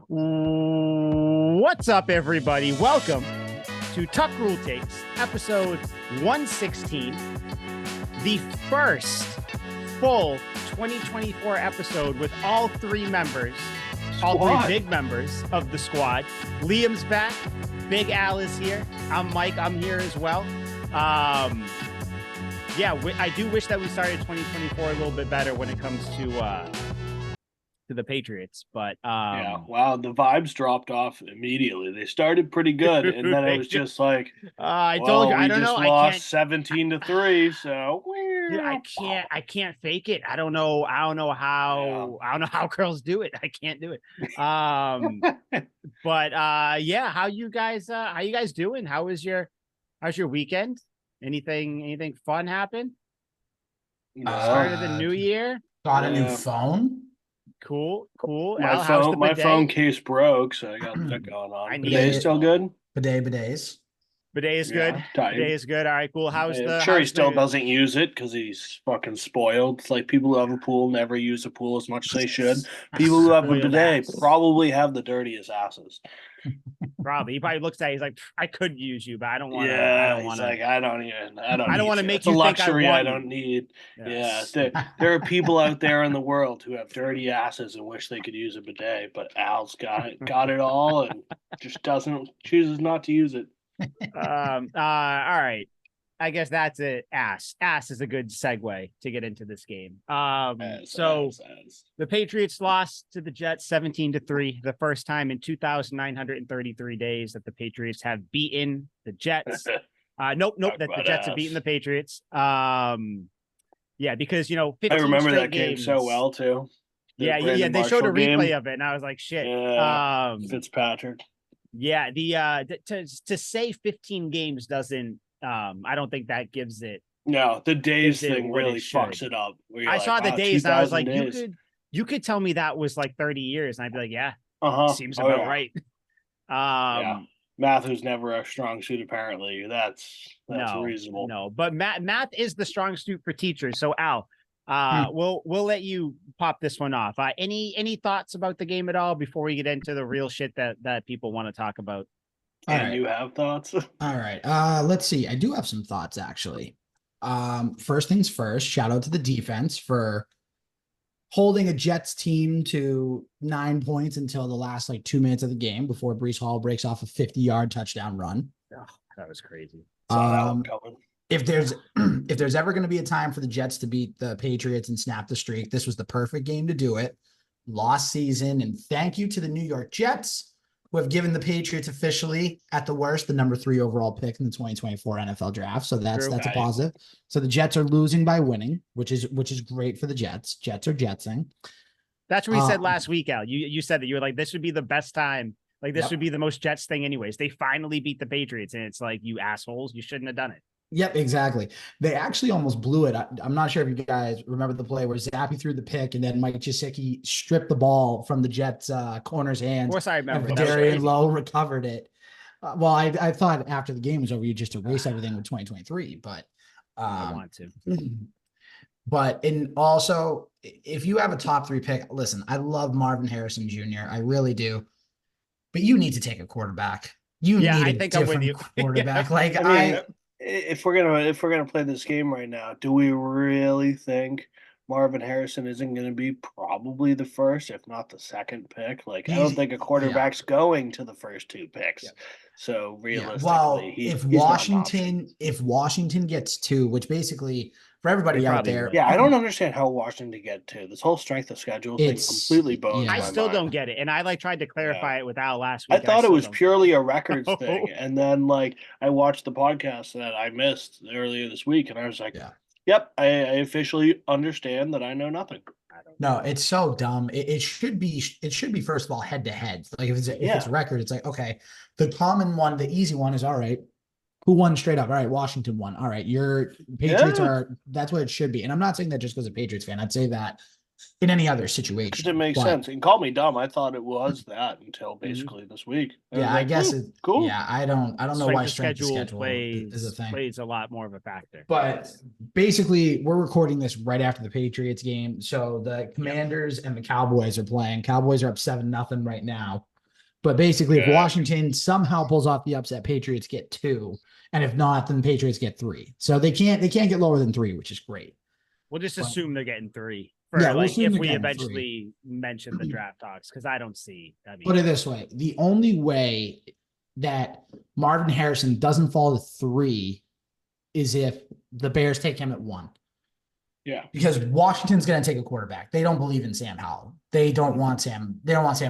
What's up, everybody? Welcome to Tuck Rule Takes, episode 116, the first full 2024 episode with all three members, all three big members of the squad. Liam's back. Big Al is here. I'm Mike. I'm here as well. I do wish that we started 2024 a little bit better when it comes to the Patriots, but wow, the vibes dropped off immediately. They started pretty good, and then it was just like, told you, I don't know. Lost 17-3, so dude, I can't fake it. I don't know how girls do it. I can't do it. But how you guys doing? How's your weekend? Anything fun happen? Start of the new year. Got a new phone. Cool. My phone case broke, so I got that going on. Bidet still good? Bidets. Bidet is good. Bidet is good. All right, cool. I'm sure he still doesn't use it because he's fucking spoiled. It's like people who have a pool never use a pool as much as they should. People who have a bidet probably have the dirtiest asses. Probably. He probably looks at it, he's like, I could use you, but I don't want to. Yeah, I don't want to make you. It's a luxury I don't need. Yes. Yeah, there are people out there in the world who have dirty asses and wish they could use a bidet, but Al's got it all, and just chooses not to use it. All right. I guess that's it. Ass is a good segue to get into this game. The Patriots lost to the Jets 17-3, the first time in 2,933 days that the Patriots have beaten the Jets. Nope, that the Jets have beaten the Patriots. Because 15 I remember that game so well too. They showed a replay of it, and I was like, shit. Fitzpatrick. Yeah, to say 15 games doesn't. I don't think that gives it. No, the days thing really fucks it up. I saw the days, and I was like, you could tell me that was like 30 years, and I'd be like, yeah, seems about right. Math was never a strong suit. Apparently, that's reasonable. No, but math is the strong suit for teachers. So Al, we'll let you pop this one off. Any thoughts about the game at all before we get into the real shit that people want to talk about? You have thoughts? All right. Let's see. I do have some thoughts, actually. First things first, shout out to the defense for holding a Jets team to 9 points until the last 2 minutes of the game before Breece Hall breaks off a 50-yard touchdown run. Oh, that was crazy. If there's ever going to be a time for the Jets to beat the Patriots and snap the streak, this was the perfect game to do it. Lost season, and thank you to the New York Jets, who have given the Patriots officially, at the worst, the number 3 overall pick in the 2024 NFL draft. So that's a positive. So the Jets are losing by winning, which is great for the Jets. Jets are jetsing. That's what we said last week, Al. You said that you were like, this would be the best time. Like, this would be the most Jets thing anyways. They finally beat the Patriots, and it's like, you assholes, you shouldn't have done it. Yep, exactly. They actually almost blew it. I'm not sure if you guys remember the play where Zappi threw the pick and then Mike Gesicki stripped the ball from the Jets corner's hands. Of course I remember. And Darian Lowe recovered it. I thought after the game was over, you just erase everything with 2023, but I want to. But also, if you have a top 3 pick, listen, I love Marvin Harrison Jr. I really do, but you need to take a quarterback. I think I'm with you. Quarterback. If we're gonna play this game right now, do we really think Marvin Harrison isn't going to be probably the first, if not the second pick? I don't think a quarterback's going to the first 2 picks. Yeah. So realistically, if Washington gets 2, which basically for everybody out there, I don't understand how Washington get 2. This whole strength of schedule thing completely bones. I still don't get it, and I tried to clarify it with Al last week. I thought it was purely a records thing, and then I watched the podcast that I missed earlier this week, and I was like, "Yep, I officially understand that I know nothing." No, it's so dumb. It should be first of all head to head. If it's a record, it's like, okay, the common one, the easy one is all right. Who won straight up? All right, Washington won. All right, your Patriots are. That's what it should be. And I'm not saying that just because a Patriots fan. I'd say that in any other Because situation. it makes sense. And call me dumb. I thought it was that until basically this week. Yeah, I guess it. Cool. Yeah, I don't know why strength of schedule is a thing. Plays a lot more of a factor. But basically, we're recording this right after the Patriots game. So the Commanders and the Cowboys are playing. Cowboys are up 7-0 right now. But basically, if Washington somehow pulls off the upset, Patriots get 2. And if not, then the Patriots get 3. So they can't get lower than 3, which is great. We'll just assume they're getting 3. Yeah, like if we eventually mention the draft talks, because I don't see. I mean, put it this way: the only way that Marvin Harrison doesn't fall to 3 is if the Bears take him at 1. Yeah, because Washington's going to take a quarterback. They don't believe in Sam Howell. They don't want Sam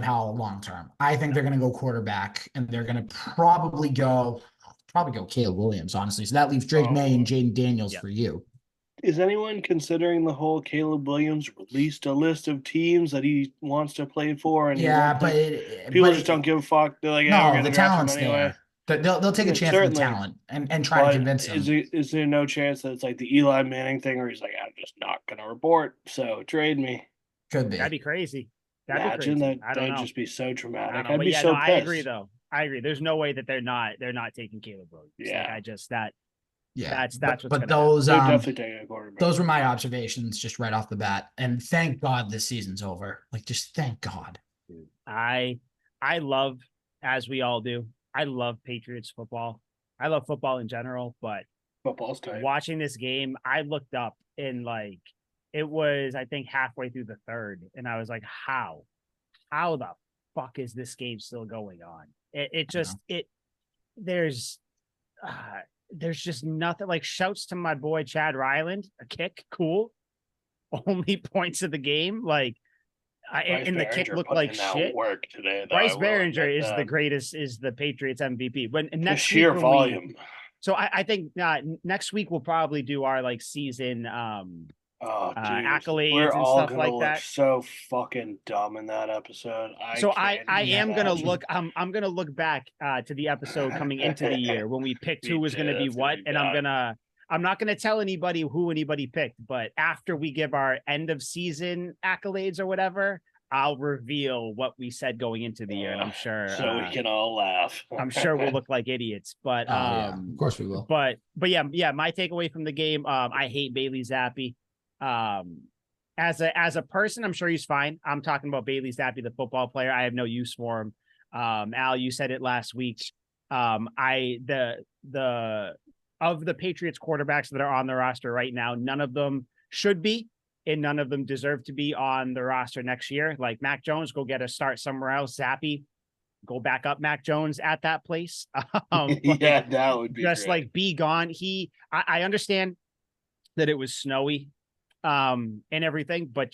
Howell long term. I think they're going to go quarterback, and they're going to probably go Caleb Williams, honestly. So that leaves Drake May and Jaden Daniels for you. Is anyone considering the whole Caleb Williams released a list of teams that he wants to play for? And people just don't give a fuck. They're like, no, the talent's anyway. They'll take a chance on the talent and try to convince him. Is there no chance that it's like the Eli Manning thing where he's like, I'm just not going to report, so trade me? Could be. That'd be crazy. Imagine that. That'd just be so dramatic. I'd be so pissed. I agree, though. I agree. There's no way that they're not taking Caleb Williams. Yeah. Like, that's what's but those definitely taking a quarterback. Those were my observations just right off the bat, and thank God this season's over. Like, just thank God. Dude, I love, as we all do, I love Patriots football. I love football in general, but football's tight. Watching this game, I looked up and it was, I think, halfway through the third, and I was like, how the fuck is this game still going on? There's just nothing. Like, shouts to my boy Chad Ryland, a kick, cool. Only points of the game, and the kick looked like shit. Work today, Bryce Behringer is the greatest, is the Patriots MVP. When next sheer volume. So I think next week we'll probably do our season accolades and stuff like that. So fucking dumb in that episode. I am gonna look. I'm gonna look back to the episode coming into the year when we picked who was gonna be what, and I'm not gonna tell anybody who anybody picked, but after we give our end of season accolades or whatever, I'll reveal what we said going into the year, and I'm sure we can all laugh. I'm sure we'll look like idiots, but of course we will. But yeah, my takeaway from the game, I hate Bailey Zappi. As a person, I'm sure he's fine. I'm talking about Bailey Zappi, the football player. I have no use for him. Al, you said it last week. The of the Patriots quarterbacks that are on the roster right now, none of them should be, and none of them deserve to be on the roster next year. Like Mac Jones, go get a start somewhere else. Zappi, go back up Mac Jones at that place. Yeah, that would be just great. be gone. I understand that it was snowy and everything, but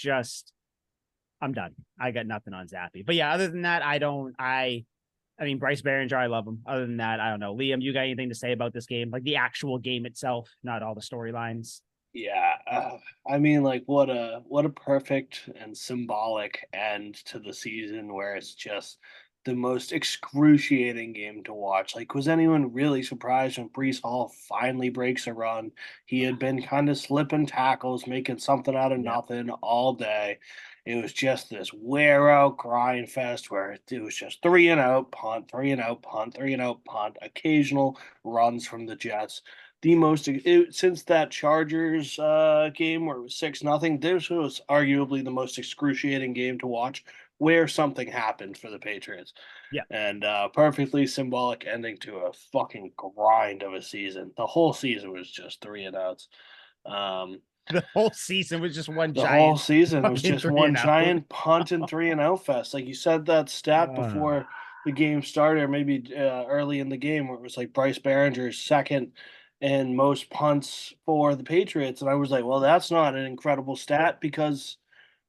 I'm done. I got nothing on Zappi. But yeah, other than that, I mean, Bryce Behringer, I love him. Other than that, I don't know. Liam, you got anything to say about this game? Like the actual game itself, not all the storylines. Yeah, I mean, what a perfect and symbolic end to the season, where it's just the most excruciating game to watch. Was anyone really surprised when Breece Hall finally breaks a run? He had been kind of slipping tackles, making something out of nothing all day. It was just this wear out grind fest where it was just 3 and out, punt, 3 and out, punt, 3 and out, punt, occasional runs from the Jets. Since that Chargers game where it was 6-0, this was arguably the most excruciating game to watch, where something happened for the Patriots. Yeah. And perfectly symbolic ending to a fucking grind of a season. The whole season was just 3 and outs. The whole season was just one giant. The whole season was just one giant punt and 3 and out fest. Like you said that stat before the game started, or maybe early in the game, where it was Bryce Behringer's second and most punts for the Patriots. And I was like, well, that's not an incredible stat because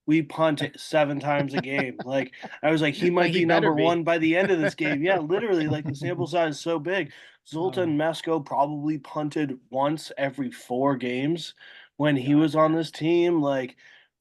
we punt 7 times a game. I was like, he might be number one by the end of this game. Yeah, literally, the sample size is so big. Zoltan Mesko probably punted once every 4 games when he was on this team.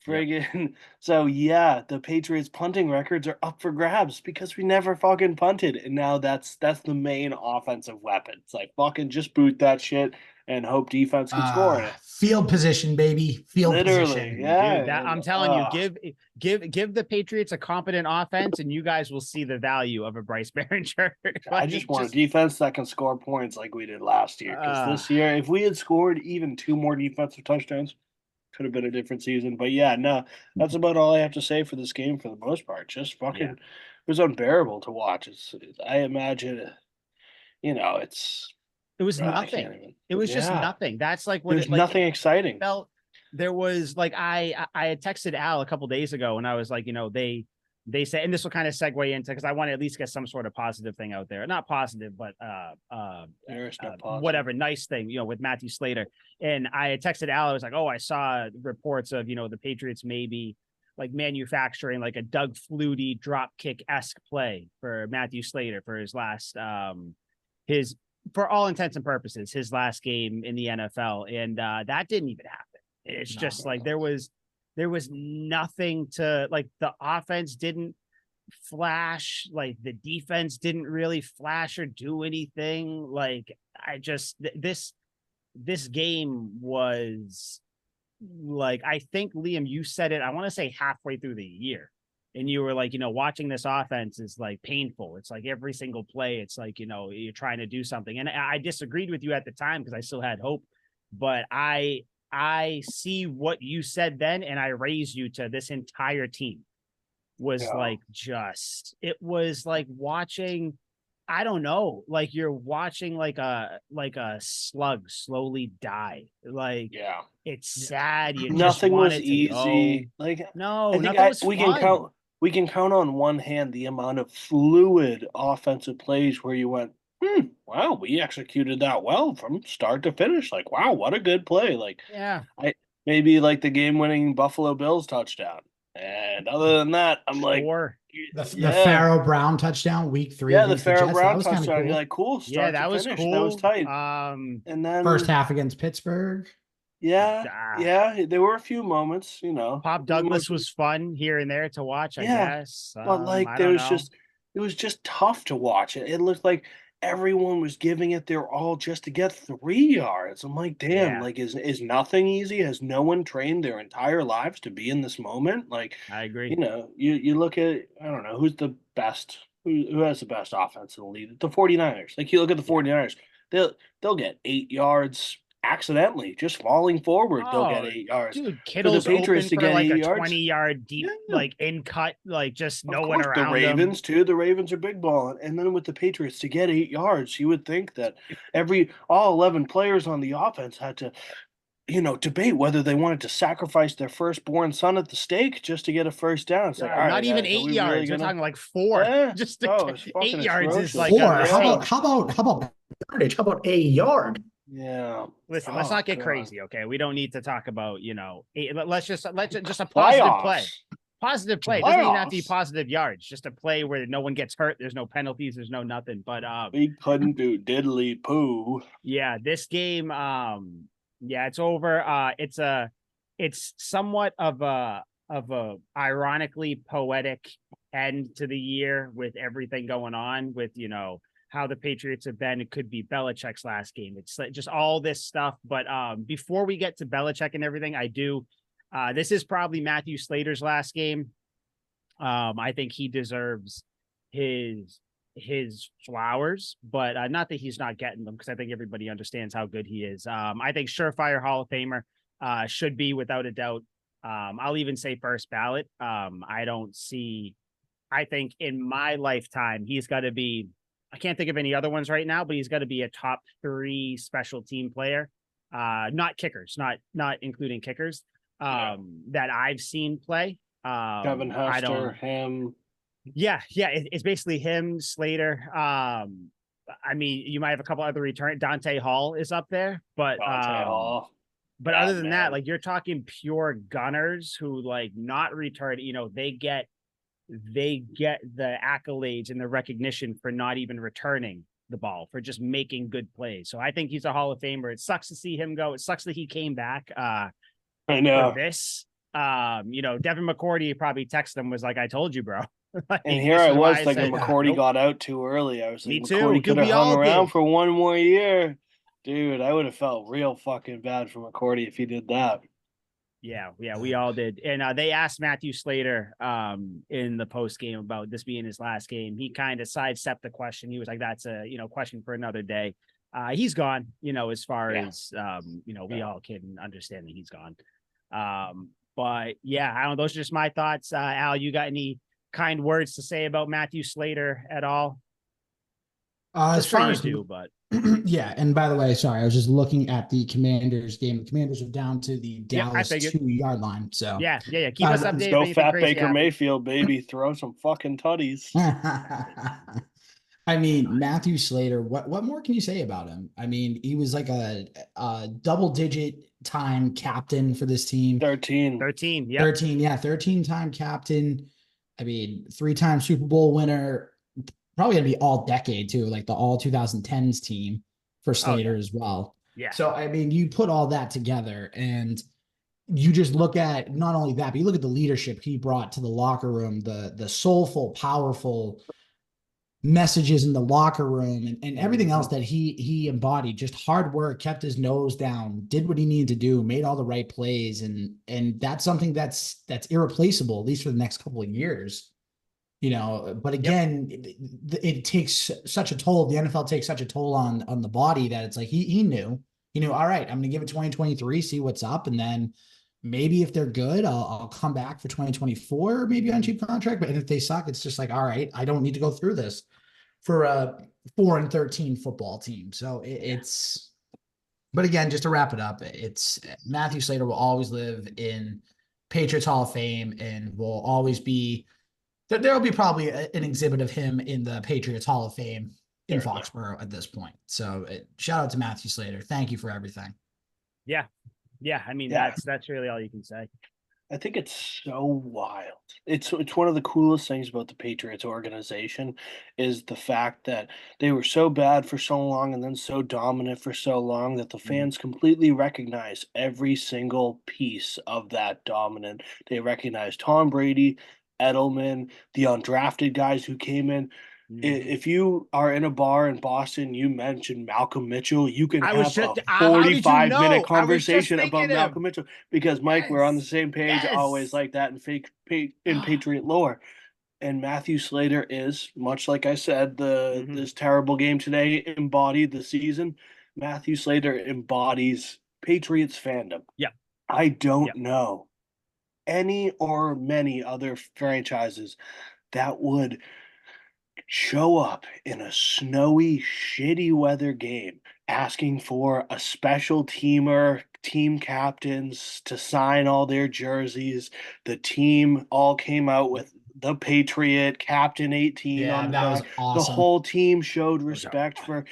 Friggin'. So, yeah, the Patriots punting records are up for grabs because we never fucking punted. And now that's the main offensive weapon. It's fucking just boot that shit. and hope defense can score in it. Field position, baby. Field Literally, position. yeah. Dude, I'm telling you, give the Patriots a competent offense, and you guys will see the value of a Bryce Behringer. I just want a defense that can score points like we did last year. Because this year, if we had scored even 2 more defensive touchdowns, could have been a different season. But yeah, no, that's about all I have to say for this game for the most part. Just fucking, it was unbearable to watch. I imagine, it was nothing. It was just nothing. That's like what there's nothing exciting. Felt there was like I had texted Al a couple days ago and I was like, they say, and this will kind of segue into because I want to at least get some sort of positive thing out there. Not positive, but There's no positive. Whatever nice thing, with Matthew Slater. And I had texted Al, I was like, oh, I saw reports of, the Patriots maybe like manufacturing like a Doug Flutie drop kick-esque play for Matthew Slater for his last for all intents and purposes, his last game in the NFL. And that didn't even happen. It's just like there was nothing to like, the offense didn't flash, like the defense didn't really flash or do anything. Like I just this game was like, I think Liam, you said it, I want to say halfway through the year. And you were like, watching this offense is like painful. It's like every single play, it's like, you're trying to do something. And I disagreed with you at the time because I still had hope. But I see what you said then, and I raise you to this entire team was like it was like watching, I don't know, like you're watching like a slug slowly die. Like it's sad. Nothing was easy. Like no, I think nothing was fun. We can count on one hand the amount of fluid offensive plays where you went, wow, we executed that well from start to finish. Like, wow, what a good play. Like, maybe like the game-winning Buffalo Bills touchdown. And other than that, I'm like, the Pharaoh Brown touchdown week 3. Yeah, the Pharaoh Brown touchdown. Cool. You're like, cool. Start that was finish. Cool. That was tight. And then first half against Pittsburgh. Yeah, there were a few moments, Pop Douglas was fun here and there to watch, I guess. But like it was just tough to watch. It looked like everyone was giving it their all just to get 3 yards. I'm like, damn, like is nothing easy? Has no one trained their entire lives to be in this moment? Like, I agree. You look at, I don't know, who's the best, who has the best offense in the league? The 49ers. Like, you look at the 49ers, they'll get 8 yards accidentally, just falling forward. They'll get 8 yards. Dude, Kittle's the Patriots open for like a 20-yard deep, like in cut, like just no one around. The Ravens too. The Ravens are big balling, and then with the Patriots to get 8 yards, you would think that all 11 players on the offense had to, debate whether they wanted to sacrifice their firstborn son at the stake just to get a first down. It's like, all right, not even guys, 8 yards. Really You're talking like 4. Yeah. Just 8 yards is like 4. How about yardage? How about a yard? Yeah. Listen, let's not get crazy, okay? We don't need to talk about, let's just a positive play. Positive play. It doesn't even have to be positive yards. Just a play where no one gets hurt. There's no penalties. There's no nothing. But we couldn't do diddly poo. Yeah, this game, it's over. It's somewhat of a ironically poetic end to the year with everything going on with, how the Patriots have been. It could be Belichick's last game. It's just all this stuff. But before we get to Belichick and everything, this is probably Matthew Slater's last game. I think he deserves his flowers, but not that he's not getting them, because I think everybody understands how good he is. I think surefire Hall of Famer, should be without a doubt. I'll even say first ballot. I think in my lifetime, he's got to be, I can't think of any other ones right now, but he's got to be a top 3 special team player. Not kickers, not including kickers, that I've seen play. Kevin Hester, him. Yeah. It's basically him, Slater. I mean, you might have a couple other return. Dante Hall is up there, but Hall. But other than that, like, you're talking pure gunners who, like, not return. They get the accolades and the recognition for not even returning the ball, for just making good plays. So I think he's a Hall of Famer. It sucks to see him go. It sucks that he came back. I know for this. Devin McCourty probably texted him, was like, "I told you, bro." Like, and here I was thinking McCourty got out too early. I was like, me too. McCourty could have hung around for one more year. Dude, I would have felt real fucking bad for McCourty if he did that. Yeah, we all did. And they asked Matthew Slater in the post game about this being his last game. He kind of sidestepped the question. He was like, that's a question for another day. He's gone, as far as we all can understand that he's gone. But yeah, I don't know. Those are just my thoughts. Al, you got any kind words to say about Matthew Slater at all? As far as do, but yeah, and by the way, sorry, I was just looking at the Commanders game. The Commanders are down to the Dallas 2-yard line. So yeah. Keep us updated. Go fat Baker Mayfield, baby. Throw some fucking tutties. I mean, Matthew Slater, what more can you say about him? I mean, he was like a double-digit time captain for this team. 13. 13-time captain. I mean, 3-time Super Bowl winner. Probably going to be all decade too, like the all 2010s team for Slater as well. Yeah. So, I mean, you put all that together and you just look at not only that, but you look at the leadership he brought to the locker room, the soulful, powerful messages in the locker room and everything else that he embodied. Just hard work, kept his nose down, did what he needed to do, made all the right plays. And that's something that's irreplaceable, at least for the next couple of years. But again, it takes such a toll. The NFL takes such a toll on the body that it's like he knew, all right, I'm going to give it 2023, see what's up. And then maybe if they're good, I'll come back for 2024, maybe on cheap contract. But if they suck, it's just like, all right, I don't need to go through this for a 4-13 football team. So it's, but again, just to wrap it up, it's Matthew Slater will always live in Patriots Hall of Fame and will always be, there'll be probably an exhibit of him in the Patriots Hall of Fame in Foxborough at this point. So shout out to Matthew Slater. Thank you for everything. Yeah. I mean, that's really all you can say. I think it's so wild. It's one of the coolest things about the Patriots organization is the fact that they were so bad for so long and then so dominant for so long that the fans completely recognize every single piece of that dominant. They recognize Tom Brady, Edelman, the undrafted guys who came in. If you are in a bar in Boston, you mention Malcolm Mitchell, you can have a 45-minute conversation about Malcolm Mitchell because, Mike, we're on the same page, always like that in Patriot lore. And Matthew Slater is, much like I said, this terrible game today embodied the season. Matthew Slater embodies Patriots fandom. Yeah. I don't know any or many other franchises that would show up in a snowy, shitty weather game asking for a special teamer, team captains to sign all their jerseys. The team all came out with the Patriot Captain 18 on that was awesome. The whole team showed respect for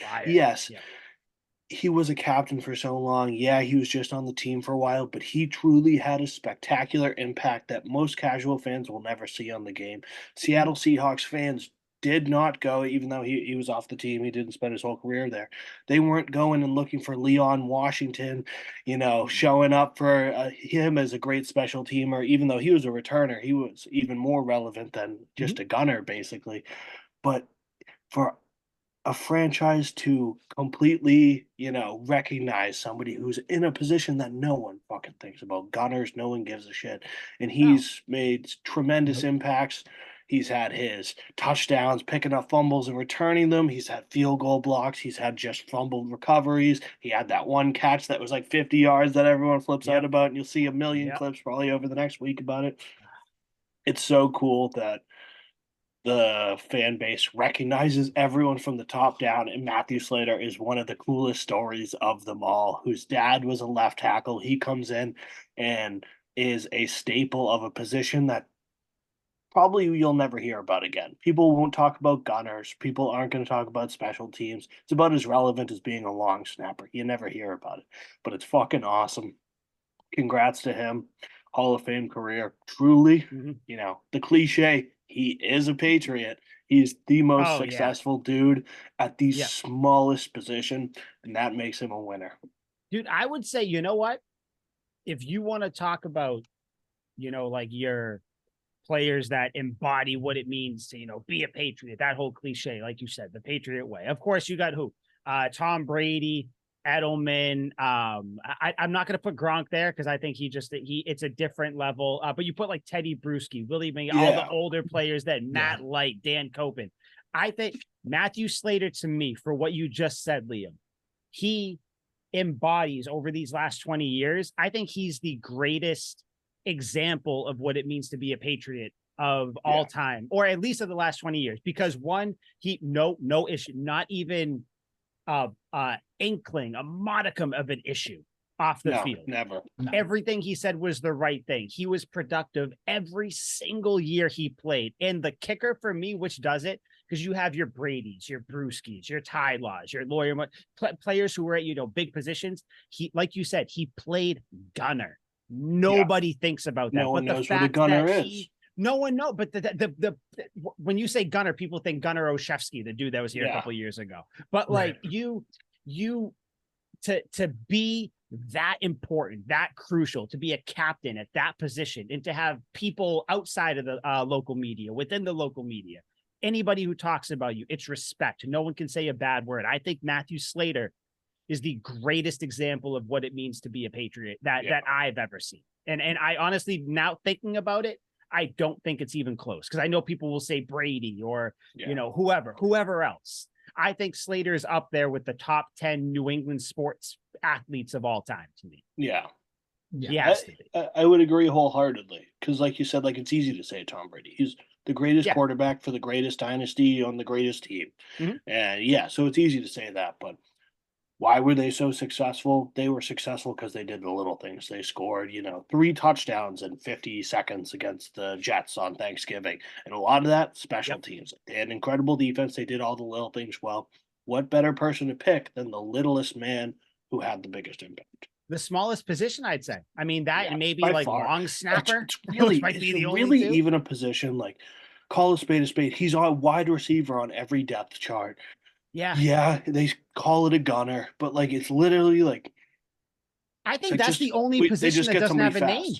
he was a captain for so long. Yeah, he was just on the team for a while, but he truly had a spectacular impact that most casual fans will never see on the game. Seattle Seahawks fans did not go, even though he was off the team. He didn't spend his whole career there. They weren't going and looking for Leon Washington, showing up for him as a great special teamer. Even though he was a returner, he was even more relevant than just a gunner, basically. But for a franchise to completely, recognize somebody who's in a position that no one fucking thinks about. Gunners, no one gives a shit. And he's made tremendous impacts. He's had his touchdowns, picking up fumbles and returning them. He's had field goal blocks. He's had just fumbled recoveries. He had that one catch that was like 50 yards that everyone flips out about, and you'll see a million clips probably over the next week about it. It's so cool that the fan base recognizes everyone from the top down, and Matthew Slater is one of the coolest stories of them all, whose dad was a left tackle. He comes in and is a staple of a position that probably you'll never hear about again. People won't talk about gunners. People aren't going to talk about special teams. It's about as relevant as being a long snapper. You never hear about it, but it's fucking awesome. Congrats to him. Hall of Fame career. Truly, the cliche, he is a Patriot. He's the most successful dude at the smallest position, and that makes him a winner. Dude, I would say, you know what? If you want to talk about, like your players that embody what it means to, be a Patriot, that whole cliche, like you said, the Patriot way. Of course, you got who? Tom Brady, Edelman. I'm not going to put Gronk there because I think it's a different level. But you put like Teddy Bruschi, Willie May, all the older players that Matt Light, Dan Copen. I think Matthew Slater, to me, for what you just said, Liam, he embodies over these last 20 years. I think he's the greatest example of what it means to be a Patriot of all time, or at least of the last 20 years, because one, he no issue, not even inkling, a modicum of an issue off the field. Never. Everything he said was the right thing. He was productive every single year he played. And the kicker for me, which does it, because you have your Brady's, your Brewskis, your Ty Laws, your Lawyer, players who were at, big positions. He, like you said, he played gunner. Nobody thinks about that. No one knows what a gunner is. No one knows. But the when you say gunner, people think Gunnar Olszewski, the dude that was here a couple of years ago. But like you to be that important, that crucial, to be a captain at that position, and to have people outside of the local media, within the local media, anybody who talks about you, it's respect. No one can say a bad word. I think Matthew Slater is the greatest example of what it means to be a Patriot that I've ever seen. And I honestly, now thinking about it, I don't think it's even close, because I know people will say Brady or, whoever else. I think Slater is up there with the top 10 New England sports athletes of all time to me. Yeah. He has to be. I would agree wholeheartedly, because like you said, like it's easy to say Tom Brady. He's the greatest quarterback for the greatest dynasty on the greatest team. Mm-hmm. And so it's easy to say that, but why were they so successful? They were successful because they did the little things. They scored, 3 touchdowns in 50 seconds against the Jets on Thanksgiving. And a lot of that, special teams. They had incredible defense. They did all the little things well. What better person to pick than the littlest man who had the biggest impact? The smallest position, I'd say. I mean, that and maybe like far. Long snapper. It's really, might be the really only two. even a position like call a spade a spade. He's on wide receiver on every depth chart. Yeah, they call it a gunner, but like it's literally like I think that's the only position that doesn't have a name.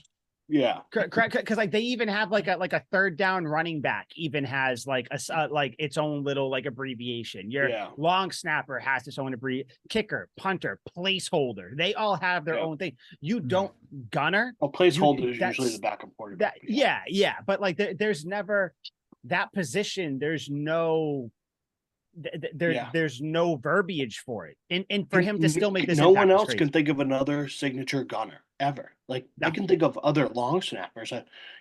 Yeah, because like they even have like a third down running back even has like a like its own little like abbreviation. Your long snapper has its own kicker, punter, placeholder. They all have their own thing. You don't gunner. A placeholder is usually the backup quarterback. But like there's never that position. There's no. There's no verbiage for it, and for him to still make this. No one else can think of another signature gunner ever. Like I can think of other long snappers.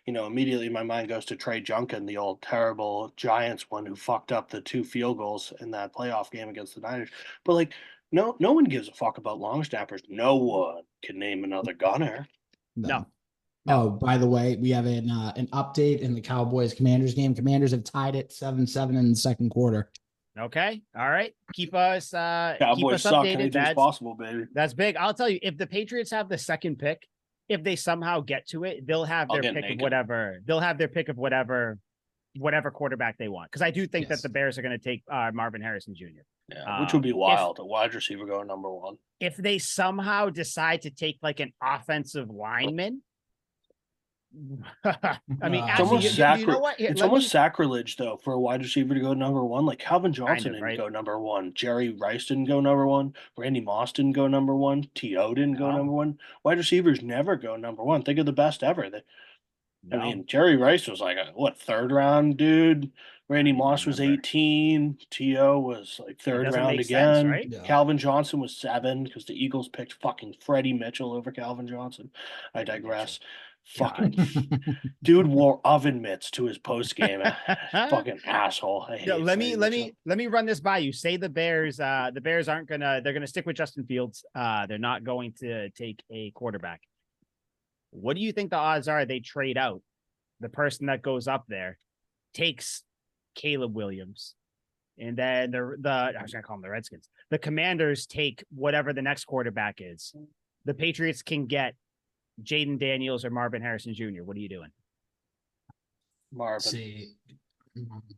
Immediately my mind goes to Trey Junkin, the old terrible Giants one who fucked up the 2 field goals in that playoff game against the Niners. But like, no one gives a fuck about long snappers. No one can name another gunner. No. Oh, by the way, we have an update in the Cowboys-Commanders game. Commanders have tied it 7-7 in the second quarter. Okay. All right. Keep us Cowboys suck. updated. That's possible, baby. That's big. I'll tell you, if the Patriots have the second pick, if they somehow get to it, they'll have their pick of whatever. They'll have their pick of whatever quarterback they want. Because I do think that the Bears are going to take Marvin Harrison Jr. Yeah, which would be wild. A wide receiver going number 1. If they somehow decide to take like an offensive lineman. I mean, actually, you know what? It's almost sacrilege, though, for a wide receiver to go number 1. Like Calvin Johnson didn't go number 1. Jerry Rice didn't go number 1. Randy Moss didn't go number 1. T.O. didn't go number 1. Wide receivers never go number 1. Think of the best ever. I mean, Jerry Rice was like a 3rd round dude. Randy Moss was 18. T.O. was like 3rd round again. Sense, right? Calvin Johnson was 7 because the Eagles picked fucking Freddie Mitchell over Calvin Johnson. I digress. Fucking dude wore oven mitts to his post game. Fucking asshole. Let me run this by you. Say the Bears aren't they're gonna stick with Justin Fields. They're not going to take a quarterback. What do you think the odds are they trade out the person that goes up there, takes Caleb Williams, and then I was gonna call them the Redskins. The Commanders take whatever the next quarterback is. The Patriots can get Jaden Daniels or Marvin Harrison Jr. What are you doing? Marvin.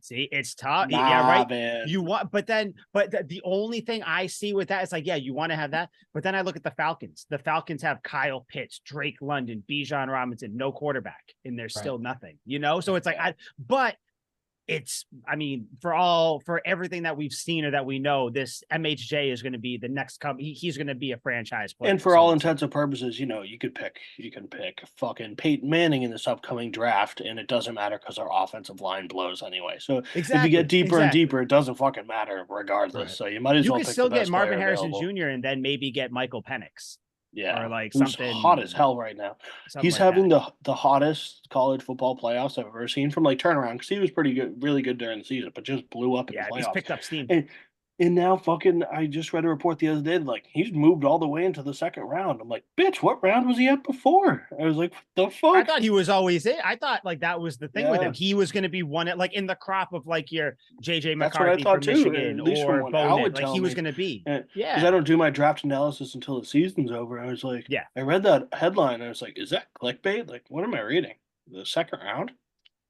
See, it's tough. Yeah, right. You want, but the only thing I see with that is like, you want to have that. But then I look at the Falcons. The Falcons have Kyle Pitts, Drake London, Bijan Robinson, no quarterback, and there's still nothing, So it's like, but I mean, for everything that we've seen or that we know, this MHJ is going to be the next he's going to be a franchise player. And for all intents and purposes, you know, you can pick fucking Peyton Manning in this upcoming draft, and it doesn't matter because our offensive line blows anyway. So if you get deeper and deeper, it doesn't fucking matter regardless. Right. So you might as well pick still the best get Marvin Harrison available. Jr. and then maybe get Michael Penix. Yeah, or like who's something hot as hell right now. He's like having the hottest college football playoffs I've ever seen from like turnaround, because he was pretty good, really good during the season, but just blew up in the playoffs. He's picked up steam. And now fucking, I just read a report the other day, like he's moved all the way into the second round. I'm like, bitch, what round was he at before? I was like, what the fuck? I thought he was always it. I thought like that was the thing with him. He was going to be one at like in the crop of like your JJ McCarthy from Michigan or Bowman. Like he was going to be. Because I don't do my draft analysis until the season's over. I was like, I read that headline. I was like, is that clickbait? Like, what am I reading? The second round?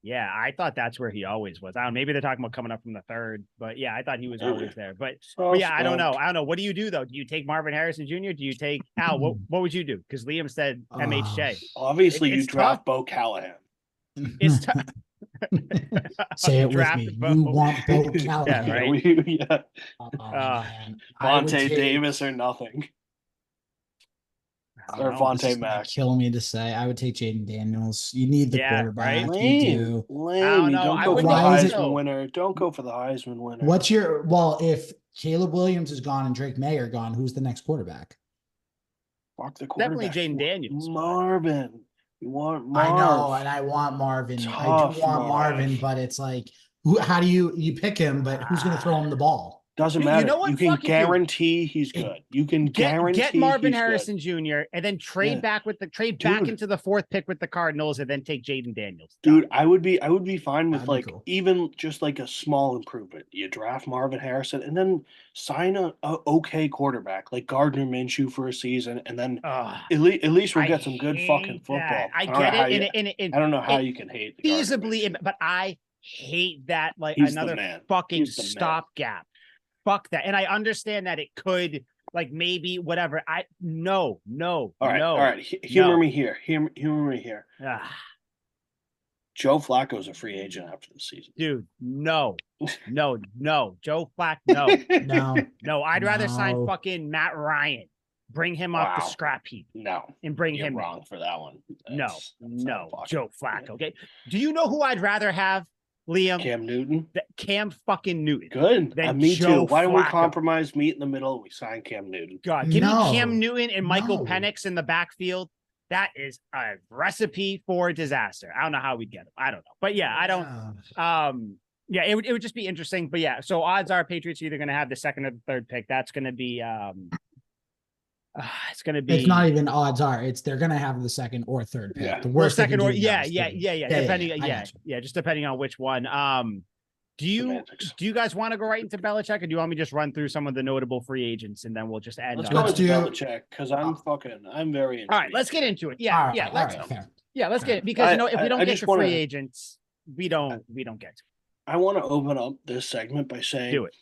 Yeah, I thought that's where he always was. I don't know, maybe they're talking about coming up from the third, but yeah, I thought he was always there. But yeah, I don't know. What do you do though? Do you take Marvin Harrison Jr.? Do you take Al? What would you do? Because Liam said MHJ. Obviously, you draft Bo Callahan. It's tough. Say it with me. You want Bo Callahan? Yeah, right. Vontae Davis or nothing. Or Vontae Mack. Kill me to say. I would take Jaden Daniels. You need the quarterback. Lame. You do. Lame. Don't go for the Heisman winner. Don't go for the Heisman winner. If Caleb Williams is gone and Drake May are gone, who's the next quarterback? Fuck the quarterback. Definitely Jaden Daniels. Marvin. You want Marv. I know, and I want Marvin. I do want Marvin, but it's like, how do you pick him? But who's going to throw him the ball? Doesn't matter. You know what? You can guarantee he's good. You can guarantee get Marvin Harrison Jr. and then trade back into the fourth pick with the Cardinals and then take Jaden Daniels. Dude, I would be fine with even just like a small improvement. You draft Marvin Harrison and then sign a okay quarterback like Gardner Minshew for a season, and then at least we'll get some good fucking football. I get it. I don't know how you can hate feasibly, but I hate that like another fucking stopgap. Fuck that. And I understand that it could like maybe whatever. No. All right. Humor me here. Joe Flacco's a free agent after the season. Dude, no. Joe Flacco, no. I'd rather sign fucking Matt Ryan. Bring him off the scrap heap. No. And bring You're him wrong for that one. That's Joe Flacco. Okay. Do you know who I'd rather have? Liam, Cam Newton, Cam fucking Newton. Good. Me too. Why don't we compromise, meet in the middle? We sign Cam Newton. God, give me Cam Newton and Michael Penix in the backfield. That is a recipe for disaster. I don't know how we'd get him. I don't know, but yeah, I don't. Yeah, it would just be interesting. But yeah, so odds are Patriots are either going to have the second or the third pick. That's going to be. It's going to be. It's not even odds are. They're going to have the second or third pick. Yeah. The worst second or depending. Just depending on which one. Do you guys want to go right into Belichick, or do you want me to just run through some of the notable free agents and then we'll just end? Let's go into Belichick because I'm very intrigued. All right, let's get into it. Let's get it because if we don't get to free agents, we don't get to it. I want to open up this segment by saying, do it.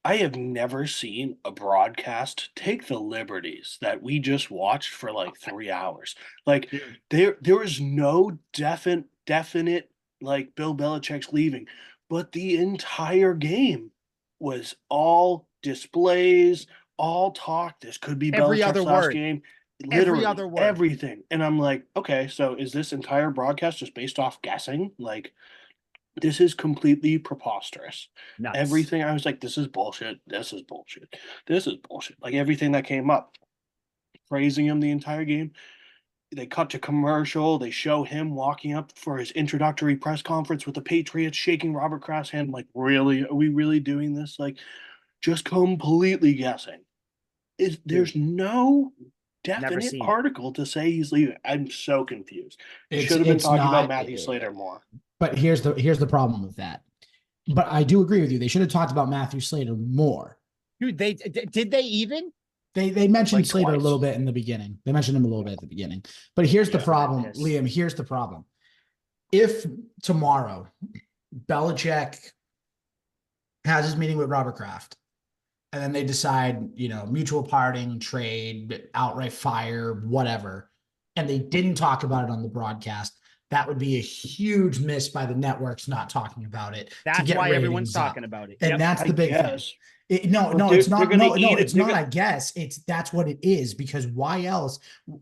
I have never seen a broadcast take the liberties that we just watched for like 3 hours. Like there is no definite like Bill Belichick's leaving, but the entire game was all displays, all talk. This could be Belichick's last game. Literally everything. And I'm like, okay, so is this entire broadcast just based off guessing? Like, this is completely preposterous. Nuts. Everything, I was like, this is bullshit. This is bullshit. This is bullshit. Like everything that came up, praising him the entire game. They cut to commercial. They show him walking up for his introductory press conference with the Patriots, shaking Robert Kraft's hand. Like, really? Are we really doing this? Like, just completely guessing. There's no definite article to say he's leaving. I'm so confused. Should have been talking about Matthew Slater more. But here's the problem with that. But I do agree with you. They should have talked about Matthew Slater more. Dude, did they even? They mentioned Slater twice. A little bit in the beginning. They mentioned him a little bit at the beginning. But here's the problem, Liam. Here's the problem. If tomorrow Belichick has his meeting with Robert Kraft, and then they decide, mutual parting, trade, outright fire, whatever, and they didn't talk about it on the broadcast, that would be a huge miss by the networks not talking about it. That's why everyone's up. talking about it. And that's the big thing. No, it's not. No, it's not. I guess that's what it is, because why else?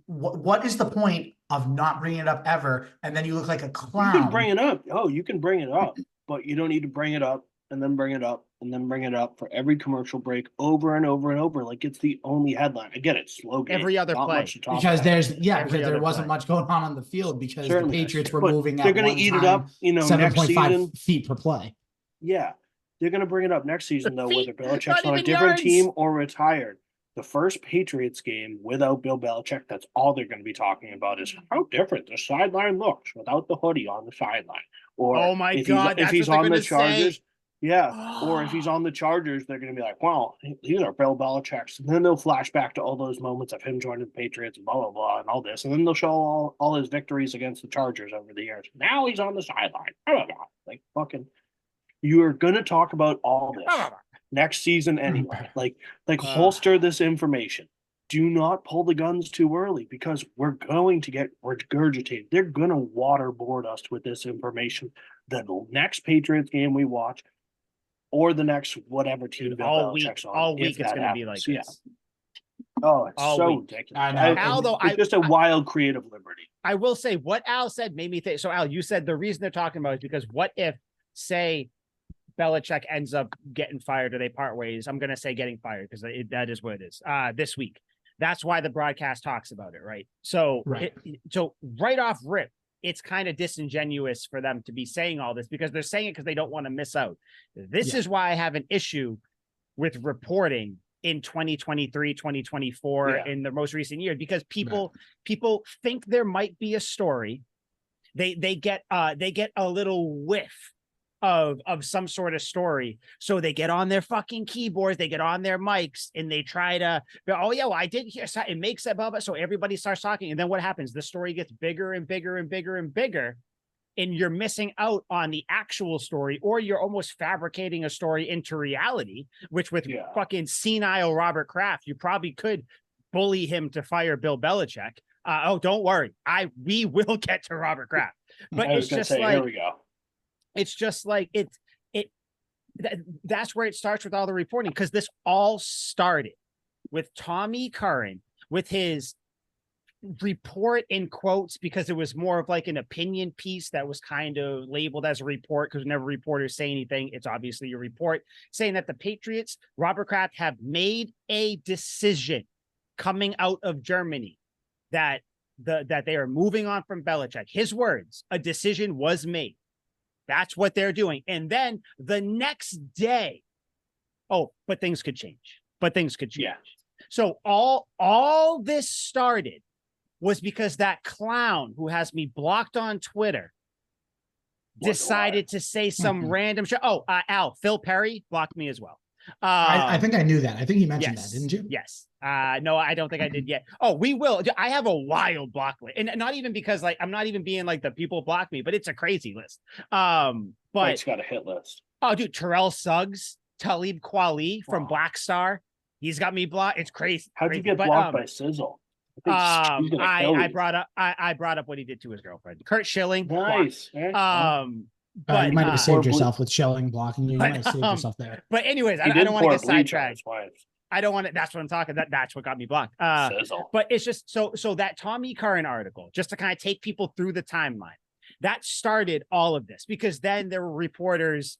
What is the point of not bringing it up ever? And then you look like a clown. You can bring it up. Oh, you can bring it up, but you don't need to bring it up and then bring it up and then bring it up for every commercial break over and over and over. Like it's the only headline. Again, it's slow game. Every other play. Because there wasn't much going on the field because the Patriots were moving at they're going to eat it up, 7.5 feet per play. Yeah. They're going to bring it up next season, though, whether Belichick's on a different team or retired. The first Patriots game without Bill Belichick, that's all they're going to be talking about is how different the sideline looks without the hoodie on the sideline. Or oh my God, if he's on the Chargers, or if he's on the Chargers, they're going to be like, wow, these are Bill Belichick's. And then they'll flash back to all those moments of him joining the Patriots and blah, blah, blah, and all this. And then they'll show all his victories against the Chargers over the years. Now he's on the sideline. Blah, blah, blah. Like, fucking... You are going to talk about all this next season anyway. Like holster this information. Do not pull the guns too early, because we're going to get regurgitated. They're going to waterboard us with this information. The next Patriots game we watch, or the next whatever team all week it's going to be like this. Yeah. Oh, it's all so ridiculous. Al, though, it's just a wild creative liberty. I will say what Al said made me think. So Al, you said the reason they're talking about it is because what if, say, Belichick ends up getting fired or they part ways? I'm going to say getting fired because that is what it is this week. That's why the broadcast talks about it, right? So, right off rip, it's kind of disingenuous for them to be saying all this, because they're saying it because they don't want to miss out. This is why I have an issue with reporting in 2023, 2024, in the most recent year, because people think there might be a story. They get a little whiff of some sort of story. So they get on their fucking keyboards, they get on their mics, and they try to, I did hear, it makes it blah, blah. So everybody starts talking. And then what happens? The story gets bigger and bigger and bigger and bigger. And you're missing out on the actual story, or you're almost fabricating a story into reality, which with fucking senile Robert Kraft, you probably could bully him to fire Bill Belichick. Don't worry. We will get to Robert Kraft. But it's just like, here we go. It's just like that's where it starts with all the reporting, because this all started with Tommy Curran with his report in quotes, because it was more of like an opinion piece that was kind of labeled as a report, because whenever reporters say anything, it's obviously a report, saying that the Patriots, Robert Kraft, have made a decision coming out of Germany that they are moving on from Belichick. His words, a decision was made. That's what they're doing. And then the next day, but things could change. Yeah. So all this started was because that clown who has me blocked on Twitter decided to say some random shit. Al, Phil Perry blocked me as well. I think I knew that. I think you mentioned that, didn't you? Yes. No, I don't think I did yet. We will. I have a wild block list, and not even because I'm not even being like the people block me, but it's a crazy list. But it's got a hit list. Oh, dude, Terrell Suggs, Talib Kweli from Black Star, he's got me blocked. It's crazy. How'd you get blocked by Sizzle? I brought up what he did to his girlfriend, Kurt Schilling. Nice. But you might have saved yourself with Schilling blocking you. You might have saved yourself there. But anyways, I don't want to get sidetracked. I don't want to. That's what I'm talking. That's what got me blocked. But it's just so that Tommy Curran article, just to kind of take people through the timeline, that started all of this, because then there were reporters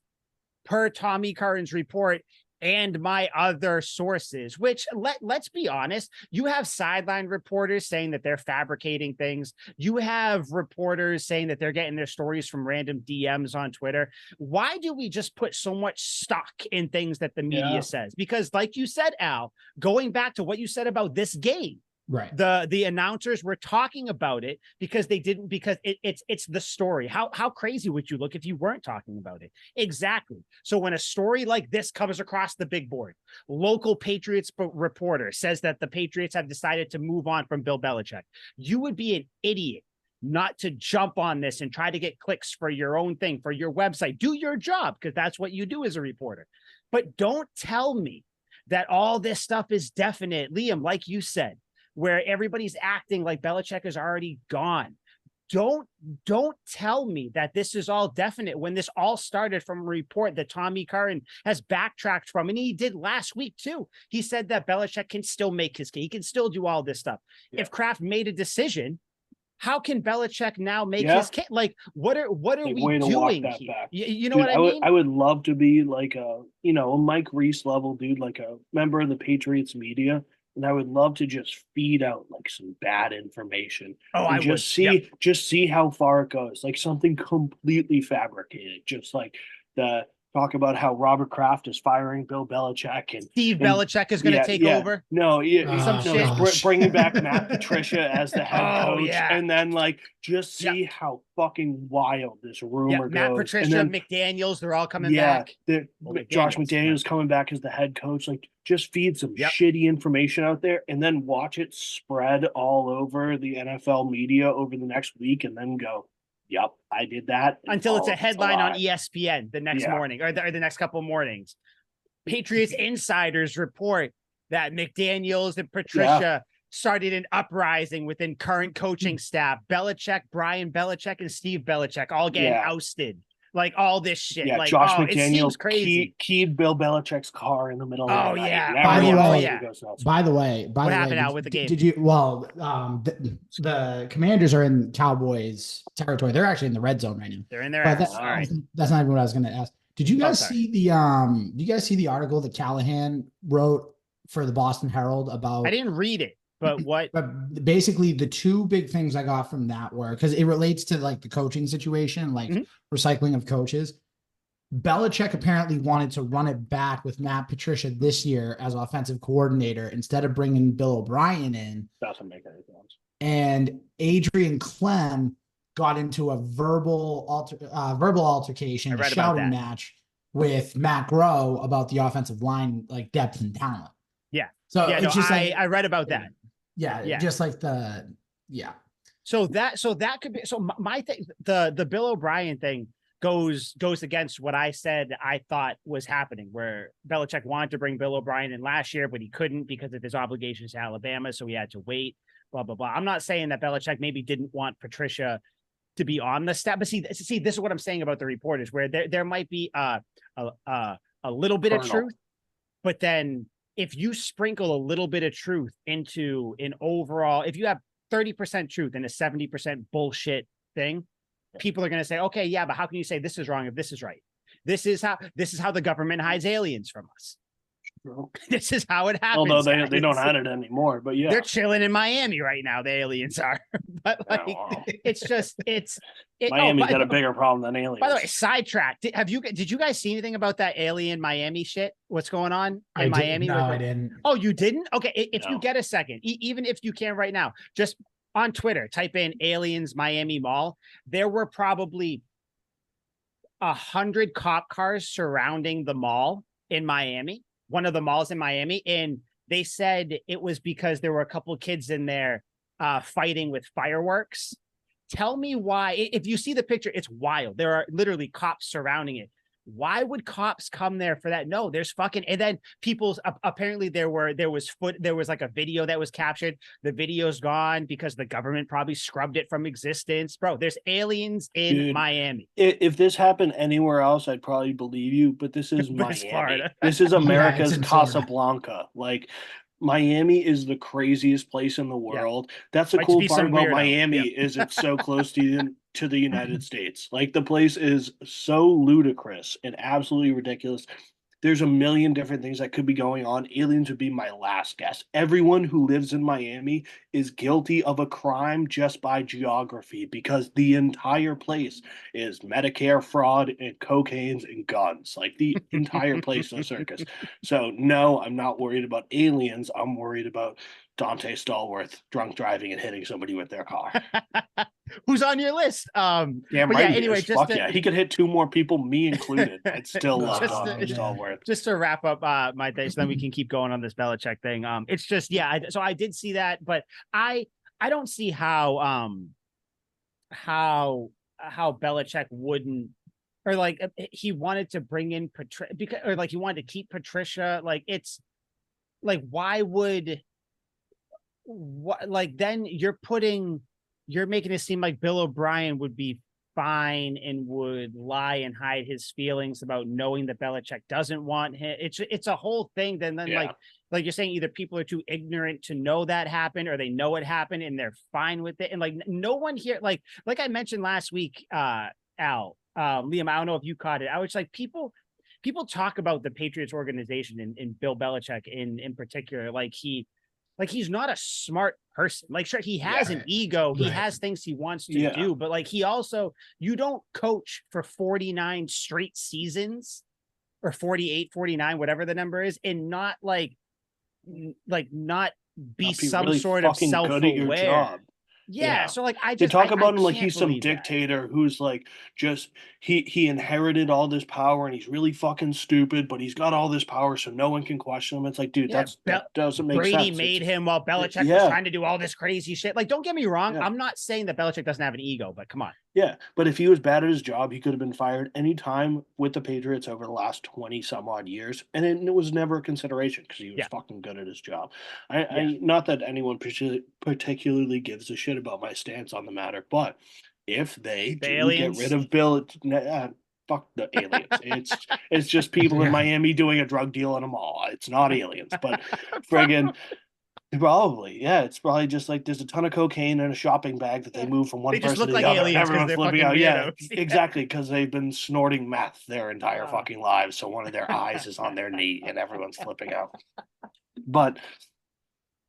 per Tommy Curran's report and my other sources, which let's be honest, you have sideline reporters saying that they're fabricating things. You have reporters saying that they're getting their stories from random DMs on Twitter. Why do we just put so much stock in things that the media says? Because like you said, Al, going back to what you said about this game, right? The announcers were talking about it because it's the story. How crazy would you look if you weren't talking about it? Exactly. So when a story like this comes across the big board, local Patriots reporter says that the Patriots have decided to move on from Bill Belichick, you would be an idiot not to jump on this and try to get clicks for your own thing, for your website. Do your job, because that's what you do as a reporter. But don't tell me that all this stuff is definite, Liam, like you said, where everybody's acting like Belichick is already gone. don't tell me that this is all definite when this all started from a report that Tommy Curran has backtracked from, and he did last week too. He said that Belichick can still make his case. He can still do all this stuff. Yeah. If Kraft made a decision, how can Belichick now make his case? Like, what are we doing here? You know, dude, what I mean? I would love to be like a Mike Reese level dude, like a member of the Patriots media. And I would love to just feed out like some bad information. Oh, I just see how far it goes. Like something completely fabricated. Just like the talk about how Robert Kraft is firing Bill Belichick and Steve Belichick is going to take over. No, some shit. Bringing back Matt Patricia as the head coach, and then like just see how fucking wild this rumor goes. Matt Patricia, and then, McDaniels, they're all coming back. Josh McDaniels coming back as the head coach. Like just feed some shitty information out there, and then watch it spread all over the NFL media over the next week, and then go, yep, I did that. Until it's a headline on ESPN the next morning or the next couple mornings. Patriots insiders report that McDaniels and Patricia started an uprising within current coaching staff. Belichick, Brian Belichick, and Steve Belichick all getting ousted. Like all this shit. Yeah, like, Josh McDaniels crazy. Keyed Bill Belichick's car in the middle of the night. By the way, what happened out with the game? Did you? Well, the Commanders are in Cowboys territory. They're actually in the red zone right now. They're in there. That's not even what I was going to ask. Did you guys see the article that Callahan wrote for the Boston Herald about? I didn't read it. But what? But basically, the two big things I got from that were, because it relates to like the coaching situation, like recycling of coaches. Belichick apparently wanted to run it back with Matt Patricia this year as offensive coordinator instead of bringing Bill O'Brien in. Doesn't make any sense. And Adrian Clem got into a verbal altercation, a shouting match with Matt Groh about the offensive line, like depth and talent. Yeah. So it's just I read about that. Yeah, just like So that could be my thing. The Bill O'Brien thing goes against what I said I thought was happening, where Belichick wanted to bring Bill O'Brien in last year, but he couldn't because of his obligations to Alabama, so he had to wait. Blah blah blah. I'm not saying that Belichick maybe didn't want Patricia to be on the staff, but see, this is what I'm saying about the reporters, where there might be a little bit of truth, but then if you sprinkle a little bit of truth into an overall, if you have 30% truth in a 70% bullshit thing, people are going to say, okay, yeah, but how can you say this is wrong if this is right? This is how the government hides aliens from us. This is how it happens. Although they don't hide it anymore, but they're chilling in Miami right now. The aliens are, but like it's Miami's got a bigger problem than aliens. By the way, sidetrack. Did you guys see anything about that alien Miami shit? What's going on in Miami? No, I didn't. Oh, you didn't? Okay, if you get a second, even if you can right now, just on Twitter, type in aliens Miami Mall. There were probably 100 cop cars surrounding the mall in Miami. One of the malls in Miami, and they said it was because there were a couple of kids in there fighting with fireworks. Tell me why. If you see the picture, it's wild. There are literally cops surrounding it. Why would cops come there for that? No, there's fucking, and then people's apparently there was like a video that was captured. The video's gone because the government probably scrubbed it from existence. Bro, there's aliens in Miami. If this happened anywhere else, I'd probably believe you, but this is Miami. Florida. This is America's Casablanca. Like, Miami is the craziest place in the world. Yeah. That's the cool part about Miami is it's so close to the United States. Like, the place is so ludicrous and absolutely ridiculous. There's a million different things that could be going on. Aliens would be my last guess. Everyone who lives in Miami is guilty of a crime just by geography, because the entire place is Medicare fraud and cocaine's and guns. Like, the entire place is a circus. So no, I'm not worried about aliens. I'm worried about Dante Stallworth drunk driving and hitting somebody with their car. Who's on your list? Right. Anyway, he could hit two more people, me included. I'd still love Stallworth. Just to wrap up my day, so then we can keep going on this Belichick thing. It's just so I did see that, but I don't see how Belichick wouldn't, or like he wanted to bring in Patricia because, or like he wanted to keep Patricia. Like, it's like, why would what, like, then you're putting you're making it seem like Bill O'Brien would be fine and would lie and hide his feelings about knowing that Belichick doesn't want him. It's a whole thing. Then like you're saying, either people are too ignorant to know that happened, or they know it happened and they're fine with it. And like no one here, like I mentioned last week, Al, Liam, I don't know if you caught it. I was like, people talk about the Patriots organization and Bill Belichick in particular, like he's not a smart person. Like, sure, he has an ego. He has things he wants to do, but like he also, you don't coach for 49 straight seasons or 48, 49, whatever the number is, and not not be some really sort of self-aware. Yeah. So like they talk about him like he's some dictator who's like just he inherited all this power and he's really fucking stupid, but he's got all this power so no one can question him. It's like, dude, that doesn't make sense. Brady made him while Belichick was trying to do all this crazy shit. Like, don't get me wrong. I'm not saying that Belichick doesn't have an ego, but come on. Yeah, but if he was bad at his job, he could have been fired any time with the Patriots over the last 20 some odd years, and it was never a consideration because he was fucking good at his job. I not that anyone particularly gives a shit about my stance on the matter, but if they do get rid of Bill, fuck the aliens. It's just people in Miami doing a drug deal in a mall. It's not aliens, but friggin'. Probably, it's probably just like there's a ton of cocaine in a shopping bag that they move from one person to the other. Everyone's flipping out. Yeah, exactly, because they've been snorting meth their entire fucking lives. So one of their eyes is on their knee, and everyone's flipping out. But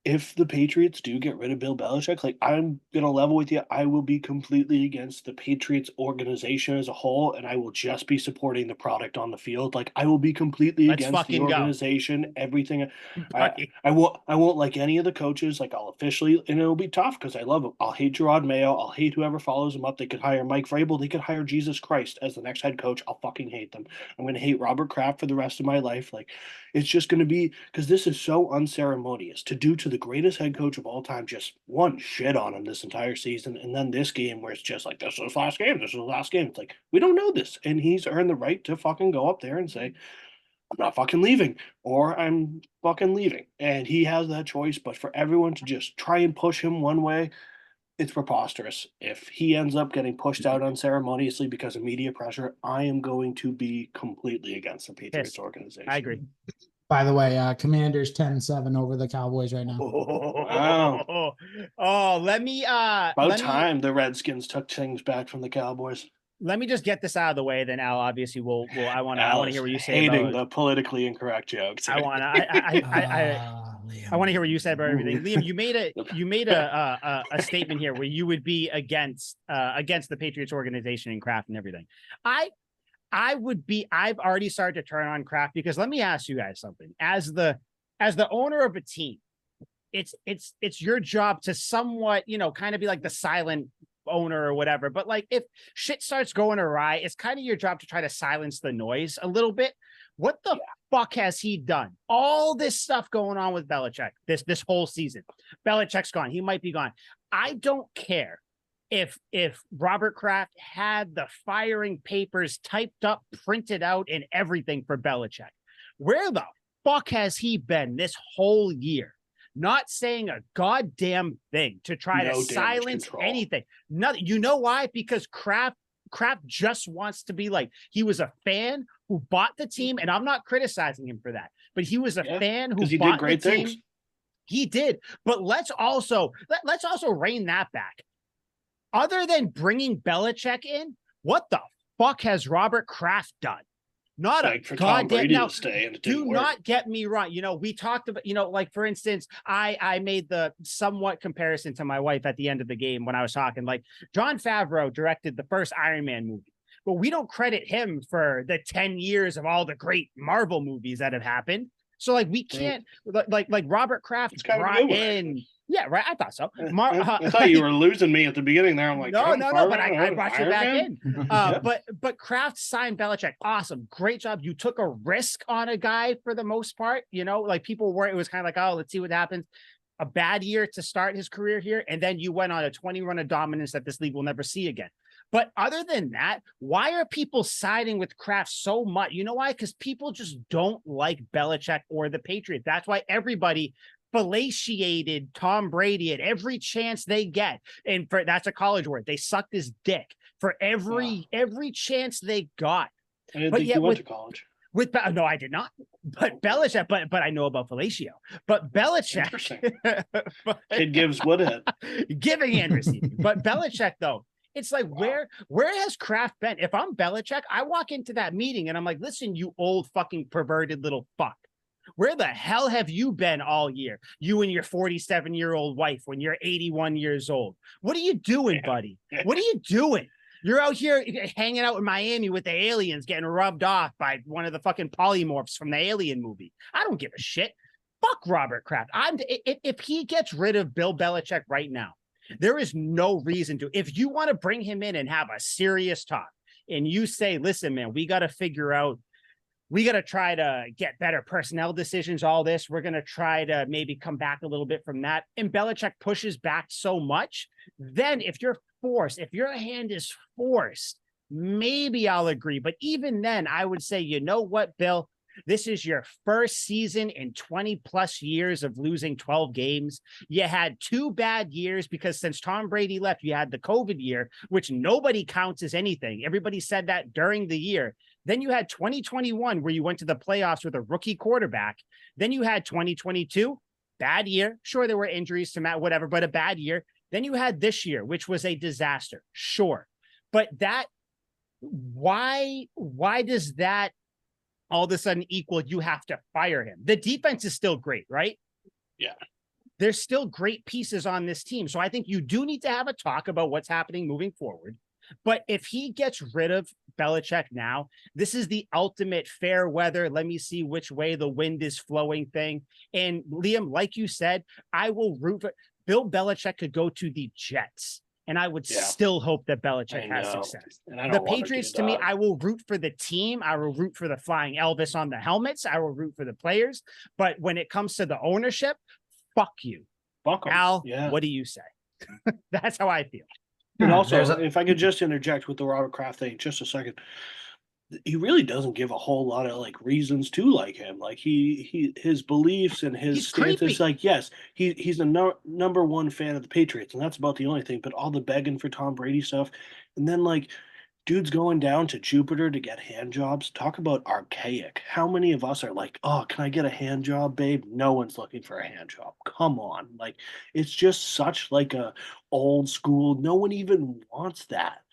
if the Patriots do get rid of Bill Belichick, like I'm gonna level with you, I will be completely against the Patriots organization as a whole, and I will just be supporting the product on the field. Like I will be completely against the organization, everything. I won't like any of the coaches. Like I'll officially, and it'll be tough because I love him. I'll hate Gerard Mayo. I'll hate whoever follows him up. They could hire Mike Vrabel. They could hire Jesus Christ as the next head coach. I'll fucking hate them. I'm gonna hate Robert Kraft for the rest of my life. Like it's just gonna be because this is so unceremonious to do to the greatest head coach of all time, just one shit on him this entire season, and then this game where it's just like this is his last game. It's like we don't know this, and he's earned the right to fucking go up there and say, "I'm not fucking leaving," or "I'm fucking leaving," and he has that choice. But for everyone to just try and push him one way, it's preposterous. If he ends up getting pushed out unceremoniously because of media pressure, I am going to be completely against the Patriots organization. I agree. By the way, Commanders 10-7 over the Cowboys right now. Let me time the Redskins took things back from the Cowboys. Let me just get this out of the way, then Al, obviously I want to hear what you say hating the politically incorrect jokes. I want to hear what you said about everything. Liam, you made a statement here where you would be against the Patriots organization and Kraft and everything. I've already started to turn on Kraft because let me ask you guys something. As the owner of a team, it's your job to somewhat, kind of be like the silent owner or whatever. But like if shit starts going awry, it's kind of your job to try to silence the noise a little bit. What the fuck has he done? All this stuff going on with Belichick this whole season. Belichick's gone. He might be gone. I don't care if Robert Kraft had the firing papers typed up, printed out, and everything for Belichick. Where the fuck has he been this whole year? Not saying a goddamn thing to try to silence anything. Nothing. You know why? Because Kraft just wants to be like, he was a fan who bought the team, and I'm not criticizing him for that, but he was a fan who bought great the team. Things. He did. But let's also rein that back. Other than bringing Belichick in, what the fuck has Robert Kraft done? Not a goddamn. Now, do not get me wrong. We talked about, like for instance, I made the somewhat comparison to my wife at the end of the game when I was talking. Like Jon Favreau directed the first Iron Man movie, but we don't credit him for the 10 years of all the great Marvel movies that have happened. So like we can't like Robert Kraft brought in. Yeah, right. I thought so. I thought you were losing me at the beginning there. I'm like, no, but I brought you back in. But Kraft signed Belichick. Awesome. Great job. You took a risk on a guy for the most part. Like people were, it was kind of like, oh, let's see what happens. A bad year to start his career here. And then you went on a 20 run of dominance that this league will never see again. But other than that, why are people siding with Kraft so much? You know why? Because people just don't like Belichick or the Patriots. That's why everybody fellatiated Tom Brady at every chance they get. And that's a college word. They sucked his dick for every chance they got. I didn't think you went to college. No, I did not. But Belichick, but I know about fellatio. But Belichick, Kid gives Woodhead giving and receiving. But Belichick, though, it's like where has Kraft been? If I'm Belichick, I walk into that meeting and I'm like, listen, you old fucking perverted little fuck. Where the hell have you been all year? You and your 47-year-old wife when you're 81 years old. What are you doing, buddy? What are you doing? You're out here hanging out in Miami with the aliens getting rubbed off by one of the fucking polymorphs from the Alien movie. I don't give a shit. Fuck Robert Kraft. If he gets rid of Bill Belichick right now, there is no reason to. If you want to bring him in and have a serious talk and you say, listen, man, we got to figure out, we got to try to get better personnel decisions, all this. We're going to try to maybe come back a little bit from that. And Belichick pushes back so much. Then if you're forced, if your hand is forced, maybe I'll agree. But even then, I would say, you know what, Bill? This is your first season in 20 plus years of losing 12 games. You had 2 bad years because since Tom Brady left, you had the COVID year, which nobody counts as anything. Everybody said that during the year. Then you had 2021 where you went to the playoffs with a rookie quarterback. Then you had 2022, bad year. Sure, there were injuries to Matt, whatever, but a bad year. Then you had this year, which was a disaster. Sure. But that, why does that all of a sudden equal you have to fire him? The defense is still great, right? Yeah. There's still great pieces on this team. So I think you do need to have a talk about what's happening moving forward. But if he gets rid of Belichick now, this is the ultimate fair weather. Let me see which way the wind is flowing thing. And Liam, like you said, I will root for Bill Belichick could go to the Jets. And I would still hope that Belichick has success. The Patriots, to me, I will root for the team. I will root for the flying Elvis on the helmets. I will root for the players. But when it comes to the ownership, fuck you. Fuck 'em. Al, what do you say? That's how I feel. And also, if I could just interject with the Robert Kraft thing just a second, he really doesn't give a whole lot of like reasons to like him. Like his beliefs and his stance is like, yes, he's a number one fan of the Patriots, and that's about the only thing. But all the begging for Tom Brady stuff, and then like dude's going down to Jupiter to get hand jobs. Talk about archaic. How many of us are like, oh, can I get a hand job, babe? No one's looking for a hand job. Come on. Like, it's just such like a old school. No one even wants that.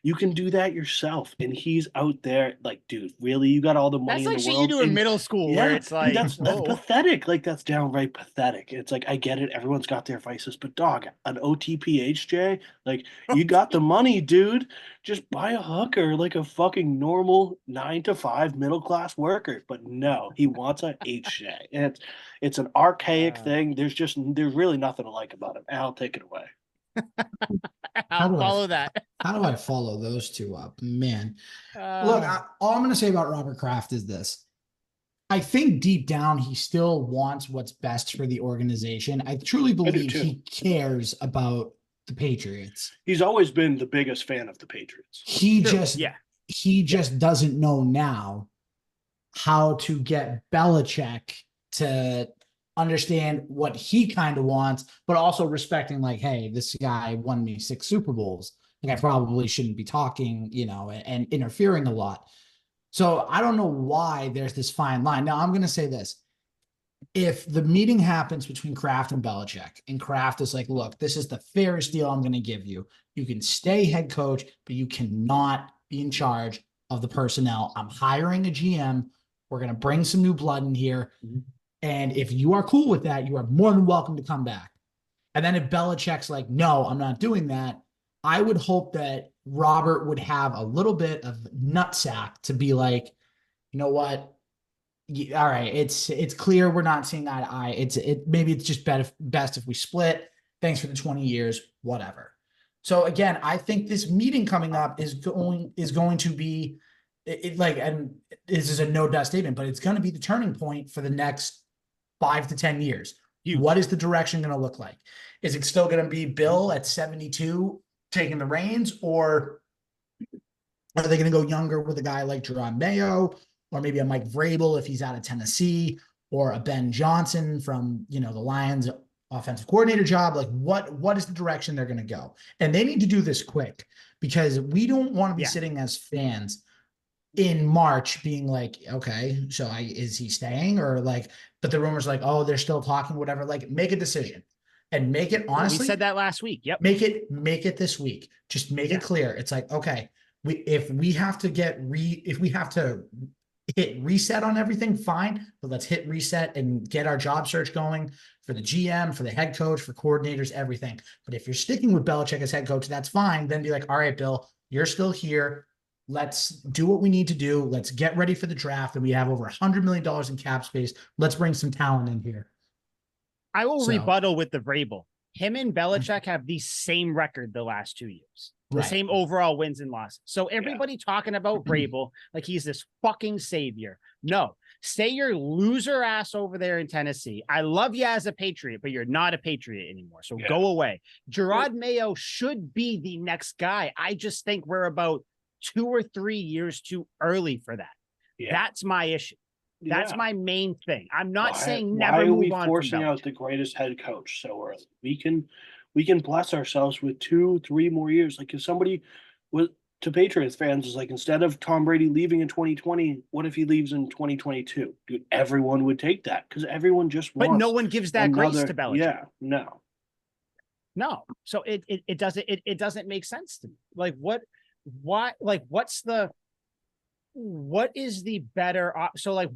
You can do that yourself. And he's out there like, dude, really? You got all the money in the world? That's like shit you do in middle school where it's like, that's pathetic. Like, that's downright pathetic. It's like, I get it. Everyone's got their vices, but dog, an OTPHJ, like, you got the money, dude. Just buy a hooker like a fucking normal 9-to-5 middle-class worker. But no, he wants a HJ. And it's an archaic thing. There's really nothing to like about him. Al, take it away. I'll follow that. How do I follow those two up? Man, look, all I'm going to say about Robert Kraft is this. I think deep down, he still wants what's best for the organization. I truly believe he cares about the Patriots. He's always been the biggest fan of the Patriots. He just doesn't know now how to get Belichick to understand what he kind of wants, but also respecting like, hey, this guy won me 6 Super Bowls. Like, I probably shouldn't be talking, and interfering a lot. So I don't know why there's this fine line. Now I'm going to say this. If the meeting happens between Kraft and Belichick, and Kraft is like, look, this is the fairest deal I'm going to give you. You can stay head coach, but you cannot be in charge of the personnel. I'm hiring a GM. We're going to bring some new blood in here. And if you are cool with that, you are more than welcome to come back. And then if Belichick's like, no, I'm not doing that, I would hope that Robert would have a little bit of nutsack to be like, you know what? All right, it's clear we're not seeing eye to eye. Maybe it's just best if we split. Thanks for the 20 years, whatever. So again, I think this meeting coming up is going to be and this is a no doubt statement, but it's going to be the turning point for the next 5 to 10 years. What is the direction going to look like? Is it still going to be Bill at 72 taking the reins, or are they going to go younger with a guy like Jerome Mayo, or maybe a Mike Vrabel if he's out of Tennessee, or a Ben Johnson from, the Lions offensive coordinator job. Like what is the direction they're going to go? And they need to do this quick because we don't want to be sitting as fans in March being like, okay, so is he staying or like, but the rumors like, oh, they're still talking, whatever, like make a decision and make it honestly. We said that last week. Yep. Make it this week. Just make it clear. It's like, okay, if we have to hit reset on everything, fine, but let's hit reset and get our job search going for the GM, for the head coach, for coordinators, everything. But if you're sticking with Belichick as head coach, that's fine. Then be like, all right, Bill, you're still here. Let's do what we need to do. Let's get ready for the draft. And we have over $100 million in cap space. Let's bring some talent in here. I will rebuttal with the Vrabel. Him and Belichick have the same record the last 2 years. The same overall wins and losses. So everybody talking about Vrabel like he's this fucking savior. No, stay your loser ass over there in Tennessee. I love you as a Patriot, but you're not a Patriot anymore. So go away. Gerard Mayo should be the next guy. I just think we're about 2 or 3 years too early for that. That's my issue. That's my main thing. I'm not saying never move on. Why are we forcing out the greatest head coach so early? We can bless ourselves with 2-3 more years. Like if somebody to Patriots fans is like, instead of Tom Brady leaving in 2020, what if he leaves in 2022? Dude, everyone would take that because everyone just wants. But no one gives that grace to Belichick. Yeah, no. So it doesn't make sense to me. Like what is the better? So like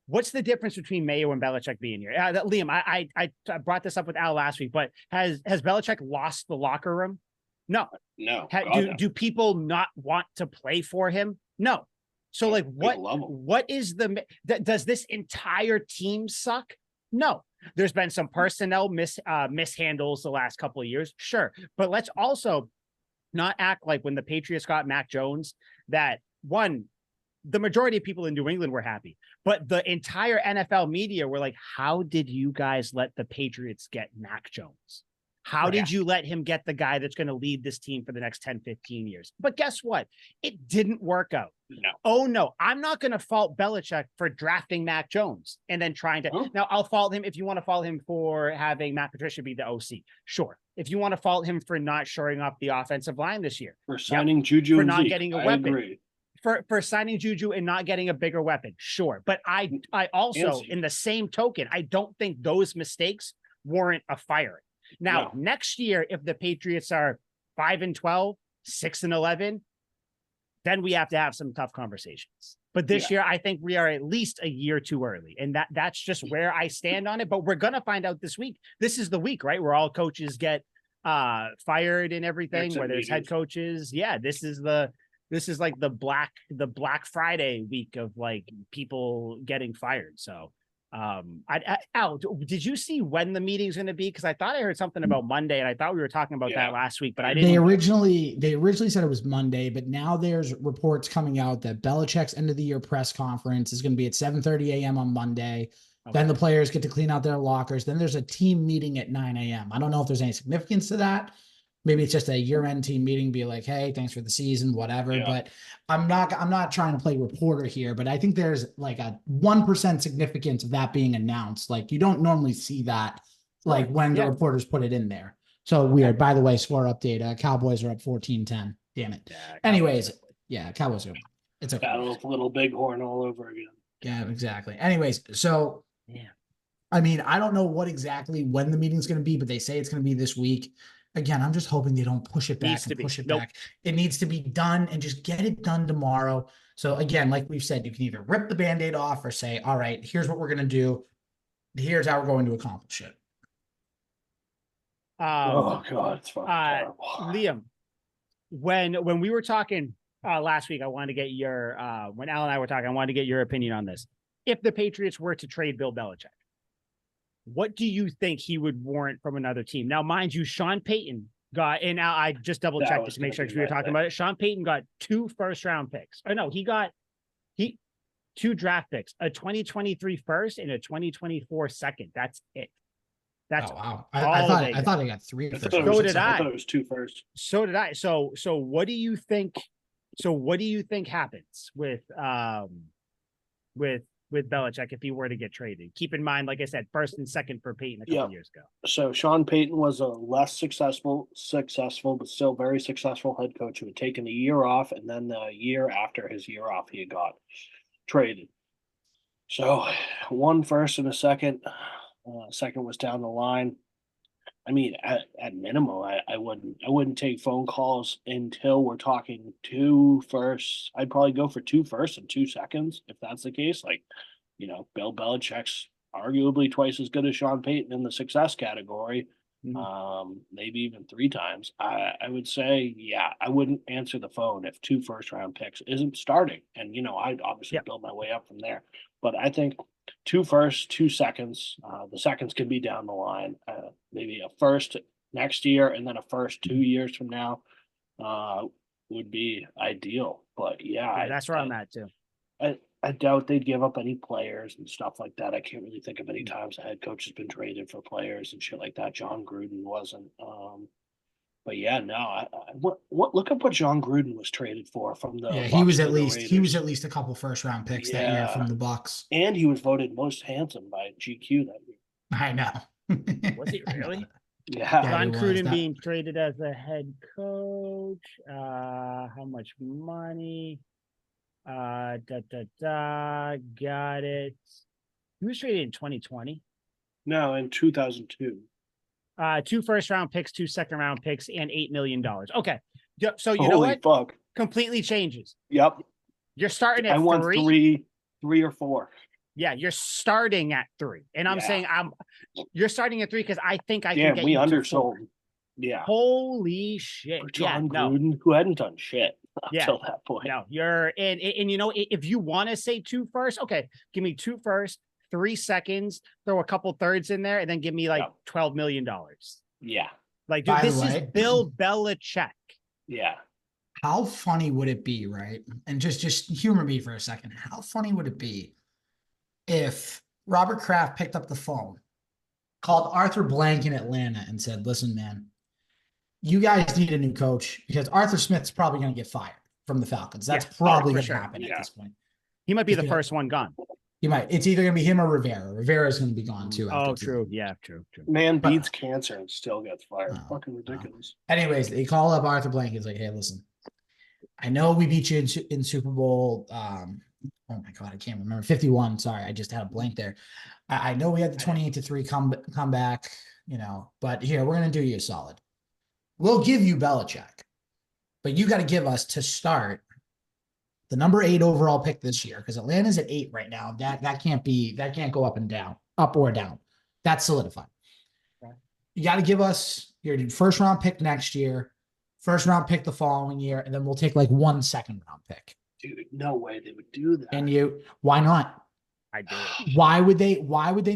what's the difference between Mayo and Belichick being here? Liam, I brought this up with Al last week, but has Belichick lost the locker room? No. Do people not want to play for him? No. So like what is does this entire team suck? No. There's been some personnel mishandles the last couple of years. Sure. But let's also not act like when the Patriots got Mac Jones that the majority of people in New England were happy, but the entire NFL media were like, how did you guys let the Patriots get Mac Jones? How did you let him get the guy that's going to lead this team for the next 10, 15 years? But guess what? It didn't work out. No. Oh, no. I'm not going to fault Belichick for drafting Mac Jones and then trying to. Oh. Now, I'll fault him if you want to fault him for having Matt Patricia be the OC. Sure. If you want to fault him for not shoring up the offensive line this year. For signing Juju for and not Zeke. Getting a I weapon. Agree. For signing Juju and not getting a bigger weapon. Sure. But I also, in the same token, I don't think those mistakes warrant a firing. Now, next year, if the Patriots are 5-12, 6-11, then we have to have some tough conversations. But this year, I think we are at least a year too early. And that's just where I stand on it. But we're going to find out this week. This is the week, right? Where all coaches get fired and everything, whether it's head coaches. Yeah, this is like the Black Friday week of like people getting fired. So Al, did you see when the meeting's going to be? Because I thought I heard something about Monday, and I thought we were talking about that last week, but I didn't. They originally said it was Monday, but now there's reports coming out that Belichick's end of the year press conference is going to be at 7:30 a.m. on Monday. Okay. Then the players get to clean out their lockers. Then there's a team meeting at 9 a.m. I don't know if there's any significance to that. Maybe it's just a year-end team meeting, be like, hey, thanks for the season, whatever. Yeah. But I'm not trying to play reporter here, but I think there's like a 1% significance of that being announced. Like you don't normally see that like when the reporters put it in there. So weird. By the way, score update. Cowboys are up 14-10. Damn it. Yeah, anyways, Cowboys are. It's okay. Battle of Little Bighorn all over again. Yeah, exactly. Anyways, so I mean, I don't know when the meeting's going to be, but they say it's going to be this week. Again, I'm just hoping they don't push it back back. It needs to be done and just get it done tomorrow. So again, like we've said, you can either rip the Band-Aid off or say, all right, here's what we're going to do. Here's how we're going to accomplish it. Oh God, it's fucking terrible. Liam, when we were talking last week, I wanted to get your, when Al and I were talking, I wanted to get your opinion on this. If the Patriots were to trade Bill Belichick, what do you think he would warrant from another team? Now, mind you, Sean Payton got, and I just double checked to make sure because we were talking about it. Sean Payton got 2 first-round picks. Or no, he got 2 draft picks, a 2023 first and a 2024 second. That's it. That's wow. I thought I got 3 first. So did I. I thought it was 2 first. So did I. So what do you think? So what do you think happens with with Belichick if he were to get traded? Keep in mind, like I said, first and second for Peyton a couple years ago. So Sean Payton was a less successful, but still very successful head coach who had taken a year off, and then the year after his year off, he got traded. So 1 first and a second. Second was down the line. I mean, at minimum, I wouldn't take phone calls until we're talking 2 firsts. I'd probably go for 2 firsts and 2 seconds if that's the case. Like, Bill Belichick's arguably twice as good as Sean Payton in the success category. Maybe even 3 times. I would say, yeah, I wouldn't answer the phone if 2 first-round picks isn't starting. And I'd obviously build my way up from there. But I think 2 firsts, 2 seconds. The seconds could be down the line. Maybe a first next year and then a first 2 years from now would be ideal. But yeah, that's where I'm at too. I doubt they'd give up any players and stuff like that. I can't really think of any times a head coach has been traded for players and shit like that. John Gruden wasn't. But yeah, no. Look at what John Gruden was traded for from the. Yeah, Bucs he was to at the least Raiders. a couple first-round picks that year from the Bucs. And he was voted most handsome by GQ that year. I know. Was he really? Yeah. John Gruden being traded as a head coach. How much money? Got it. He was traded in 2020. No, in 2002. 2 first-round picks, 2 second-round picks, and $8 million. Okay. So you know Holy what? Fuck. Completely changes. Yep. You're starting at I want 3. 3 or 4. Yeah, you're starting at 3. And I'm saying you're starting at 3 because I think I can get we you undersold. To 4. Yeah. Holy shit. John Gruden, who hadn't done shit until that point. No, you're and if you want to say 2 first, okay, give me 2 first, 3 seconds, throw a couple thirds in there, and then give me like $12 million. Yeah. Like, dude, this is Bill Belichick. Yeah. How funny would it be, right? And just humor me for a second. How funny would it be if Robert Kraft picked up the phone, called Arthur Blank in Atlanta and said, listen, man, you guys need a new coach because Arthur Smith's probably going to get fired from the Falcons. That's probably going to happen at this point. He might be the first one gone. He might. It's either going to be him or Rivera. Rivera's going to be gone too. Oh, true. Yeah, true. Man beats cancer and still gets fired. Fucking ridiculous. Anyways, they call up Arthur Blank. He's like, hey, listen, I know we beat you in Super Bowl. Oh my God, I can't remember. 51. Sorry, I just had a blank there. I know we had the 28-3 comeback, but here, we're going to do you a solid. We'll give you Belichick, but you got to give us to start the number 8 overall pick this year because Atlanta's at 8 right now. That can't go up or down. That's solidified. Okay. You got to give us your first round pick next year, first round pick the following year, and then we'll take like 1 second round pick. Dude, no way they would do that. And why not? I do. Why would they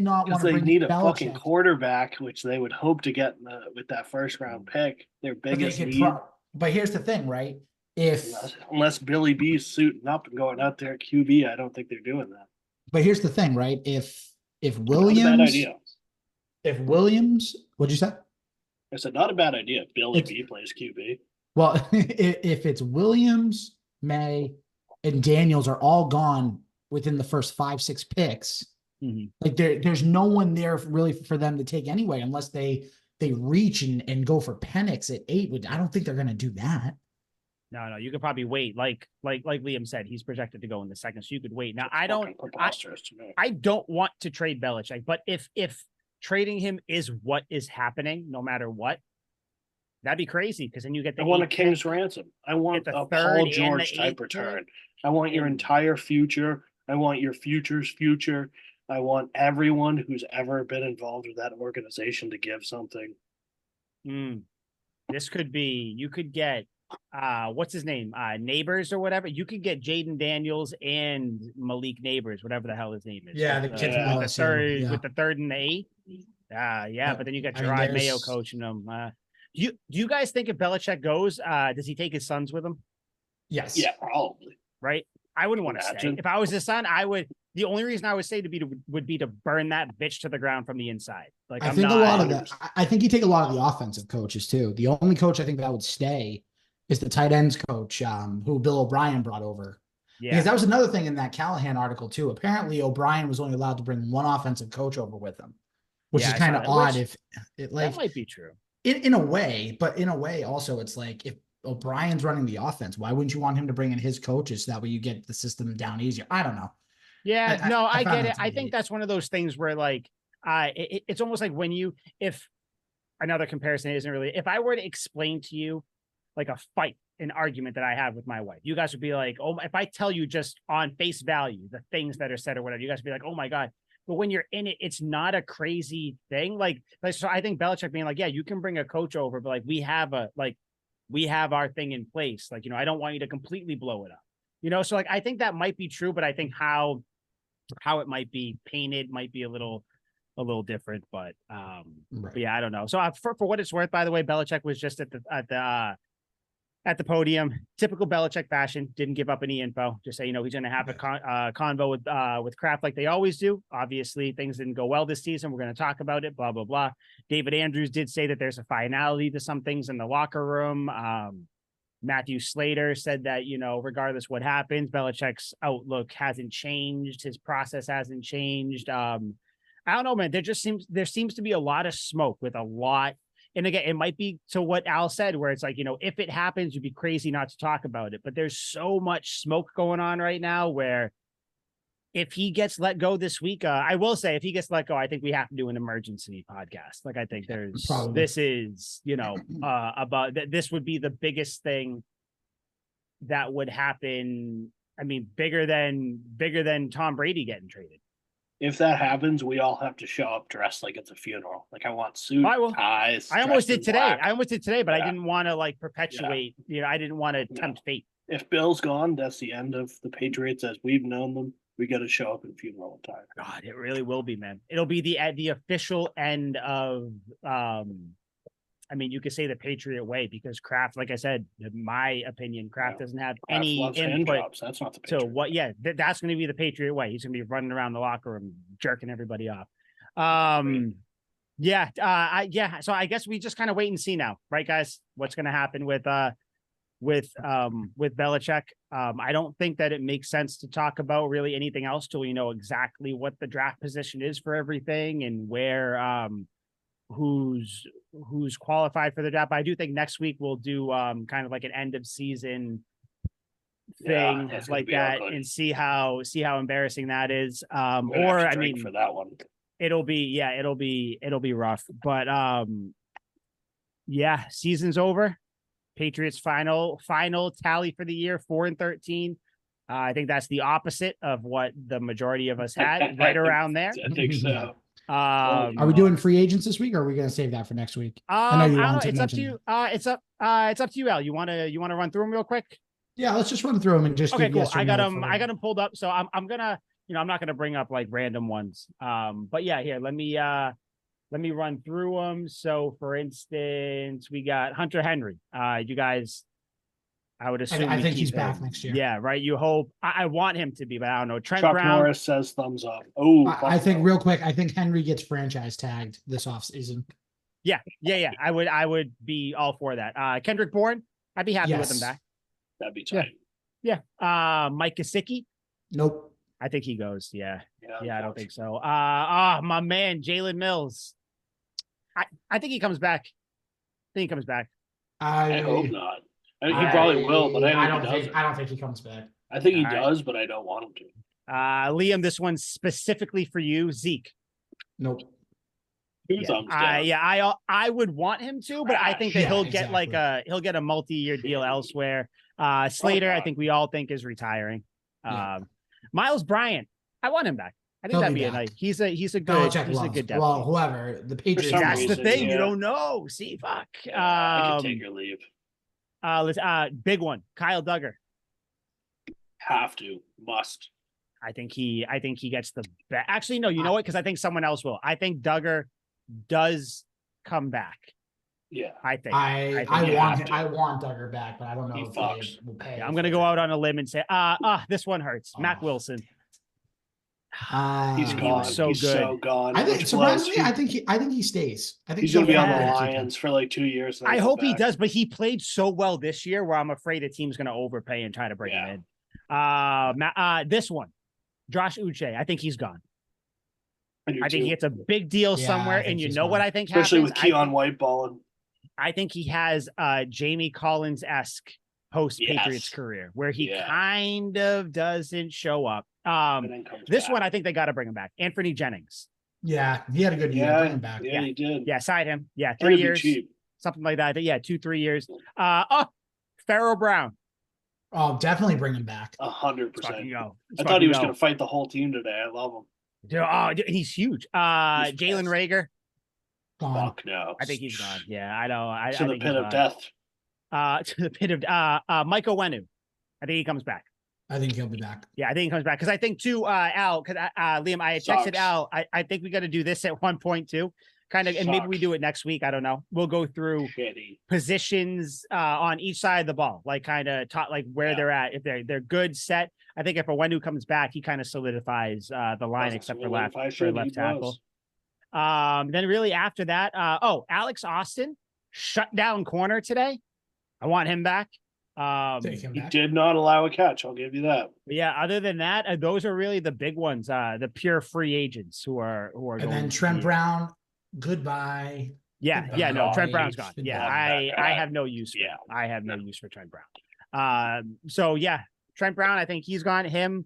not want to bring need a Belichick? Fucking quarterback, which they would hope to get with that first round pick. Their biggest need. But here's the thing, right? Unless Billy B's suiting up and going out there at QB, I don't think they're doing that. But here's the thing, right? If Williams, not a bad idea. If Williams, what'd you say? I said not a bad idea. Billy B plays QB. Well, if it's Williams, May, and Daniels are all gone within the first 5-6 picks, like there's no one there really for them to take anyway, unless they reach and go for Penix at 8. I don't think they're going to do that. No, you could probably wait. Like Liam said, he's projected to go in the second, so you could wait. Now, I don't want to trade Belichick, but if trading him is what is happening, no matter what, that'd be crazy because then you get I want a king's ransom. I want a Paul George type return. I want your entire future. I want your future's future. I want everyone who's ever been involved with that organization to give something. This could be, you could get, what's his name? Neighbors or whatever. You could get Jaden Daniels and Malik Neighbors, whatever the hell his name is. Yeah, the kid from LSU, with the 3rd and the 8th. But then you got Gerard Mayo coaching them. Do you guys think if Belichick goes, does he take his sons with him? Yes. Yeah, probably. Right? I wouldn't want to stay. If I was his son, I would. The only reason I would say would be to burn that bitch to the ground from the inside. Like I think a lot of that. I think you take a lot of the offensive coaches too. The only coach I think that would stay is the tight ends coach, who Bill O'Brien brought over. Yeah. Because that was another thing in that Callahan article too. Apparently O'Brien was only allowed to bring one offensive coach over with him, which Yeah, is I kind saw of that, odd which- if it that might be true. in a way, but in a way also it's like if O'Brien's running the offense, why wouldn't you want him to bring in his coaches so that way you get the system down easier? I don't know. Yeah, no, I found get that it. to I be- think that's one of those things where like it's almost like when you if another comparison isn't really if I were to explain to you like a fight, an argument that I have with my wife, you guys would be like, oh, if I tell you just on face value the things that are said or whatever, you guys would be like, oh my God. But when you're in it, it's not a crazy thing. Like so I think Belichick being like, yeah, you can bring a coach over, but like we have our thing in place. Like, I don't want you to completely blow it up. So like I think that might be true, but I think how it might be painted might be a little different, but Right. but yeah, I don't know. So for what it's worth, by the way, Belichick was just at the podium, typical Belichick fashion, didn't give up any info. Just say, he's going to have a convo with Kraft like they always do. Obviously, things didn't go well this season. We're going to talk about it, blah, blah, blah. David Andrews did say that there's a finality to some things in the locker room. Matthew Slater said that, regardless what happens, Belichick's outlook hasn't changed. His process hasn't changed. I don't know, man. There seems to be a lot of smoke with a lot. And again, it might be to what Al said, where it's like, if it happens, you'd be crazy not to talk about it. But there's so much smoke going on right now where if he gets let go this week, I will say if he gets let go, I think we have to do an emergency podcast. Like I think this is, about this would be the biggest thing that would happen. I mean, bigger than Tom Brady getting traded. If that happens, we all have to show up dressed like it's a funeral. Like I want suit, ties. I almost did today. But Yeah. I didn't want to like perpetuate. I didn't want to tempt fate. If Bill's gone, that's the end of the Patriots as we've known them. We got to show up in funeral attire. God, it really will be, man. It'll be the official end of. I mean, you could say the Patriot way because Kraft, like I said, in my opinion, Kraft doesn't have Kraft any loves hand input. jobs. That's not the Patriot So what? Yeah, that's going to be the Patriot way. He's going to be running around the locker room, jerking everybody off. Yeah. So I guess we just kind of wait and see now, right, guys? What's going to happen with Belichick? I don't think that it makes sense to talk about really anything else till we know exactly what the draft position is for everything and where who's qualified for the draft. But I do think next week we'll do kind of like an end of season thing like that ugly. And see how embarrassing that is. Or I mean for that one. It'll be rough. But yeah, season's over. Patriots final tally for the year, 4-13. I think that's the opposite of what the majority of us had, right around there. I think so. Are we doing free agents this week, or are we going to save that for next week? I know you want to. It's up to you. It's up to you, Al. You want to run through them real quick? Yeah, let's just run through them and just. Okay, cool. I got them pulled up, so I'm gonna. I'm not gonna bring up like random ones. But yeah, here let me run through them. So, for instance, we got Hunter Henry. You guys. I would assume. I think he's back next year. Yeah, right. You hope. I want him to be, but I don't know. Chuck Brown Norris says thumbs up. Oh, I think real quick. I think Henry gets franchise tagged this offseason. Yeah. I would be all for that. Kendrick Bourne, I'd be happy with him back. That'd be tight. Yeah. Mike Gesicki. Nope. I think he goes. Yeah. I don't think so. My man Jalen Mills. I think he comes back. I hope not. He probably will, but I don't think he comes back. I think he does, but I don't want him to. Liam, this one's specifically for you, Zeke. Nope. I would want him to, but I think that he'll get a multi-year deal elsewhere. Slater, I think we all think is retiring. Miles Bryant, I want him back. I think that'd be a nice. He's a good depth. Well, whoever the Patriots. That's the thing. You don't know. See, fuck. I can take or leave. Big one, Kyle Duggar. Must. I think he gets the best. Actually, no, you know what? Because I think someone else will. I think Duggar does come back. Yeah, I think. I want Duggar back, but I don't know if they will pay. I'm gonna go out on a limb and say, this one hurts. Mac Wilson. He's gone. He's so gone. I think surprisingly, I think he stays. I think he's gonna be on the Lions for like 2 years. I hope he does, but he played so well this year where I'm afraid a team's gonna overpay and try to bring him in. This one, Josh Uche. I think he's gone. I think he gets a big deal somewhere, and you know what I think especially happens? with Keon White balling. I think he has Jamie Collins-esque post-Patriots career where he kind of doesn't show up. This one, I think they got to bring him back. Anthony Jennings. Yeah, he had a good year. Bring him back. Yeah, he did. Yeah, sign him. Yeah, 3 years. Something like that. Yeah, 2-3 years. Pharaoh Brown. Oh, definitely bring him back. 100%. I thought he was going to fight the whole team today. I love him. Dude, he's huge. Jalen Reagor. Gone. Fuck no. I think he's gone. Yeah, I know. To the pit of death. To the pit of Mike Owenu. I think he comes back. I think he'll be back. Yeah, I think he comes back because I think too, Al. Because Liam, I had texted Al. I think we got to do this at one point too, kind of, and maybe we do it next week. I don't know. We'll go through positions on each side of the ball, like kind of like where they're at. If they're good, set. I think if Owenu comes back, he kind of solidifies the line, except for left tackle. Then really after that, Alex Austin shut down corner today. I want him back. He did not allow a catch. I'll give you that. But yeah, other than that, those are really the big ones. The pure free agents who are. And then Trent Brown, goodbye. Yeah, no, Trent Brown's gone. Yeah, I have no use for him. I have no use for Trent Brown. So yeah, Trent Brown, I think he's gone.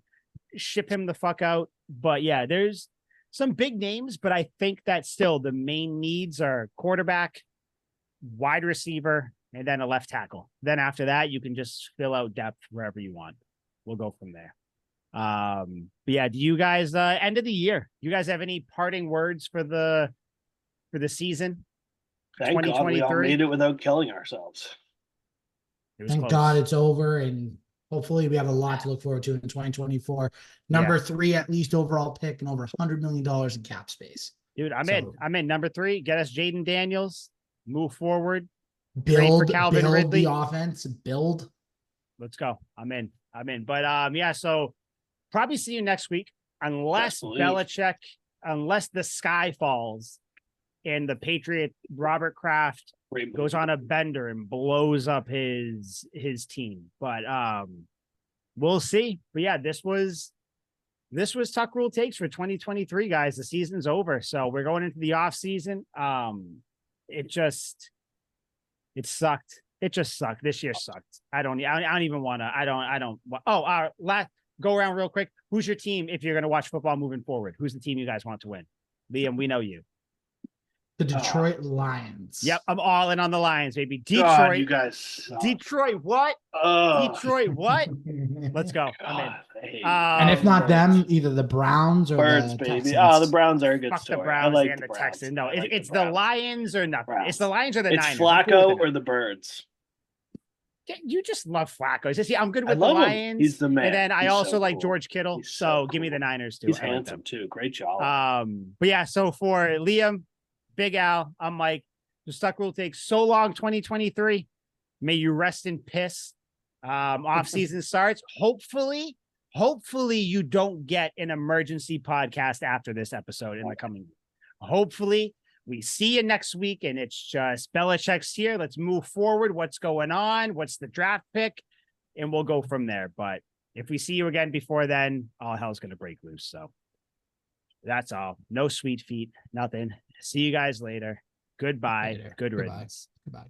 Ship him the fuck out. But yeah, there's some big names, but I think that still the main needs are quarterback, wide receiver, and then a left tackle. Then after that, you can just fill out depth wherever you want. We'll go from there. But yeah, do you guys end of the year? You guys have any parting words for the season? Thank God we all made it without killing ourselves. Thank God it's over, and hopefully we have a lot to look forward to in 2024. Number 3, at least overall pick, and over $100 million in cap space. Dude, I'm in. Number 3, get us Jaden Daniels. Move forward. Build Ridley. The offense. Build. Let's go. I'm in. But yeah, so probably see you next week, unless Belichick, unless the sky falls and the Patriot Robert Kraft goes on a bender and blows up his team. But we'll see. But yeah, this was Tuck Rule Takes for 2023, guys. The season's over, so we're going into the off season. It sucked. It just sucked. This year sucked. I don't even want to. Last go around real quick. Who's your team if you're going to watch football moving forward? Who's the team you guys want to win? Liam, we know you. The Detroit Lions. Yep, I'm all in on the Lions, baby. Detroit, God, you guys suck. Detroit, what? Detroit, what? Let's go. I'm in. And if not them, either the Browns or Birds, the baby. Texans. The Browns are a good Fuck story. the Browns I like and the Browns. Texans. No, it's the the Lions or nothing. Browns. It's the Lions or the Niners. It's Flacco or the Birds. You just love Flacco. See, I'm good I with the love Lions. him. He's the man. And then I He's also so like cool. George Kittle. He's So so give me cool. the Niners too. He's I like handsome them. too. Great job. But yeah, so for Liam, Big Al, I'm Mike. The Stuck Rule Takes so long 2023. May you rest in piss. Off season starts. Hopefully you don't get an emergency podcast after this episode in the coming week. Hopefully we see you next week and it's just Belichick's here. Let's move forward. What's going on? What's the draft pick? And we'll go from there. But if we see you again before then, all hell's going to break loose. So that's all. No sweet feet, nothing. See you guys later. Goodbye. Later. Good Goodbye. riddance. Goodbye.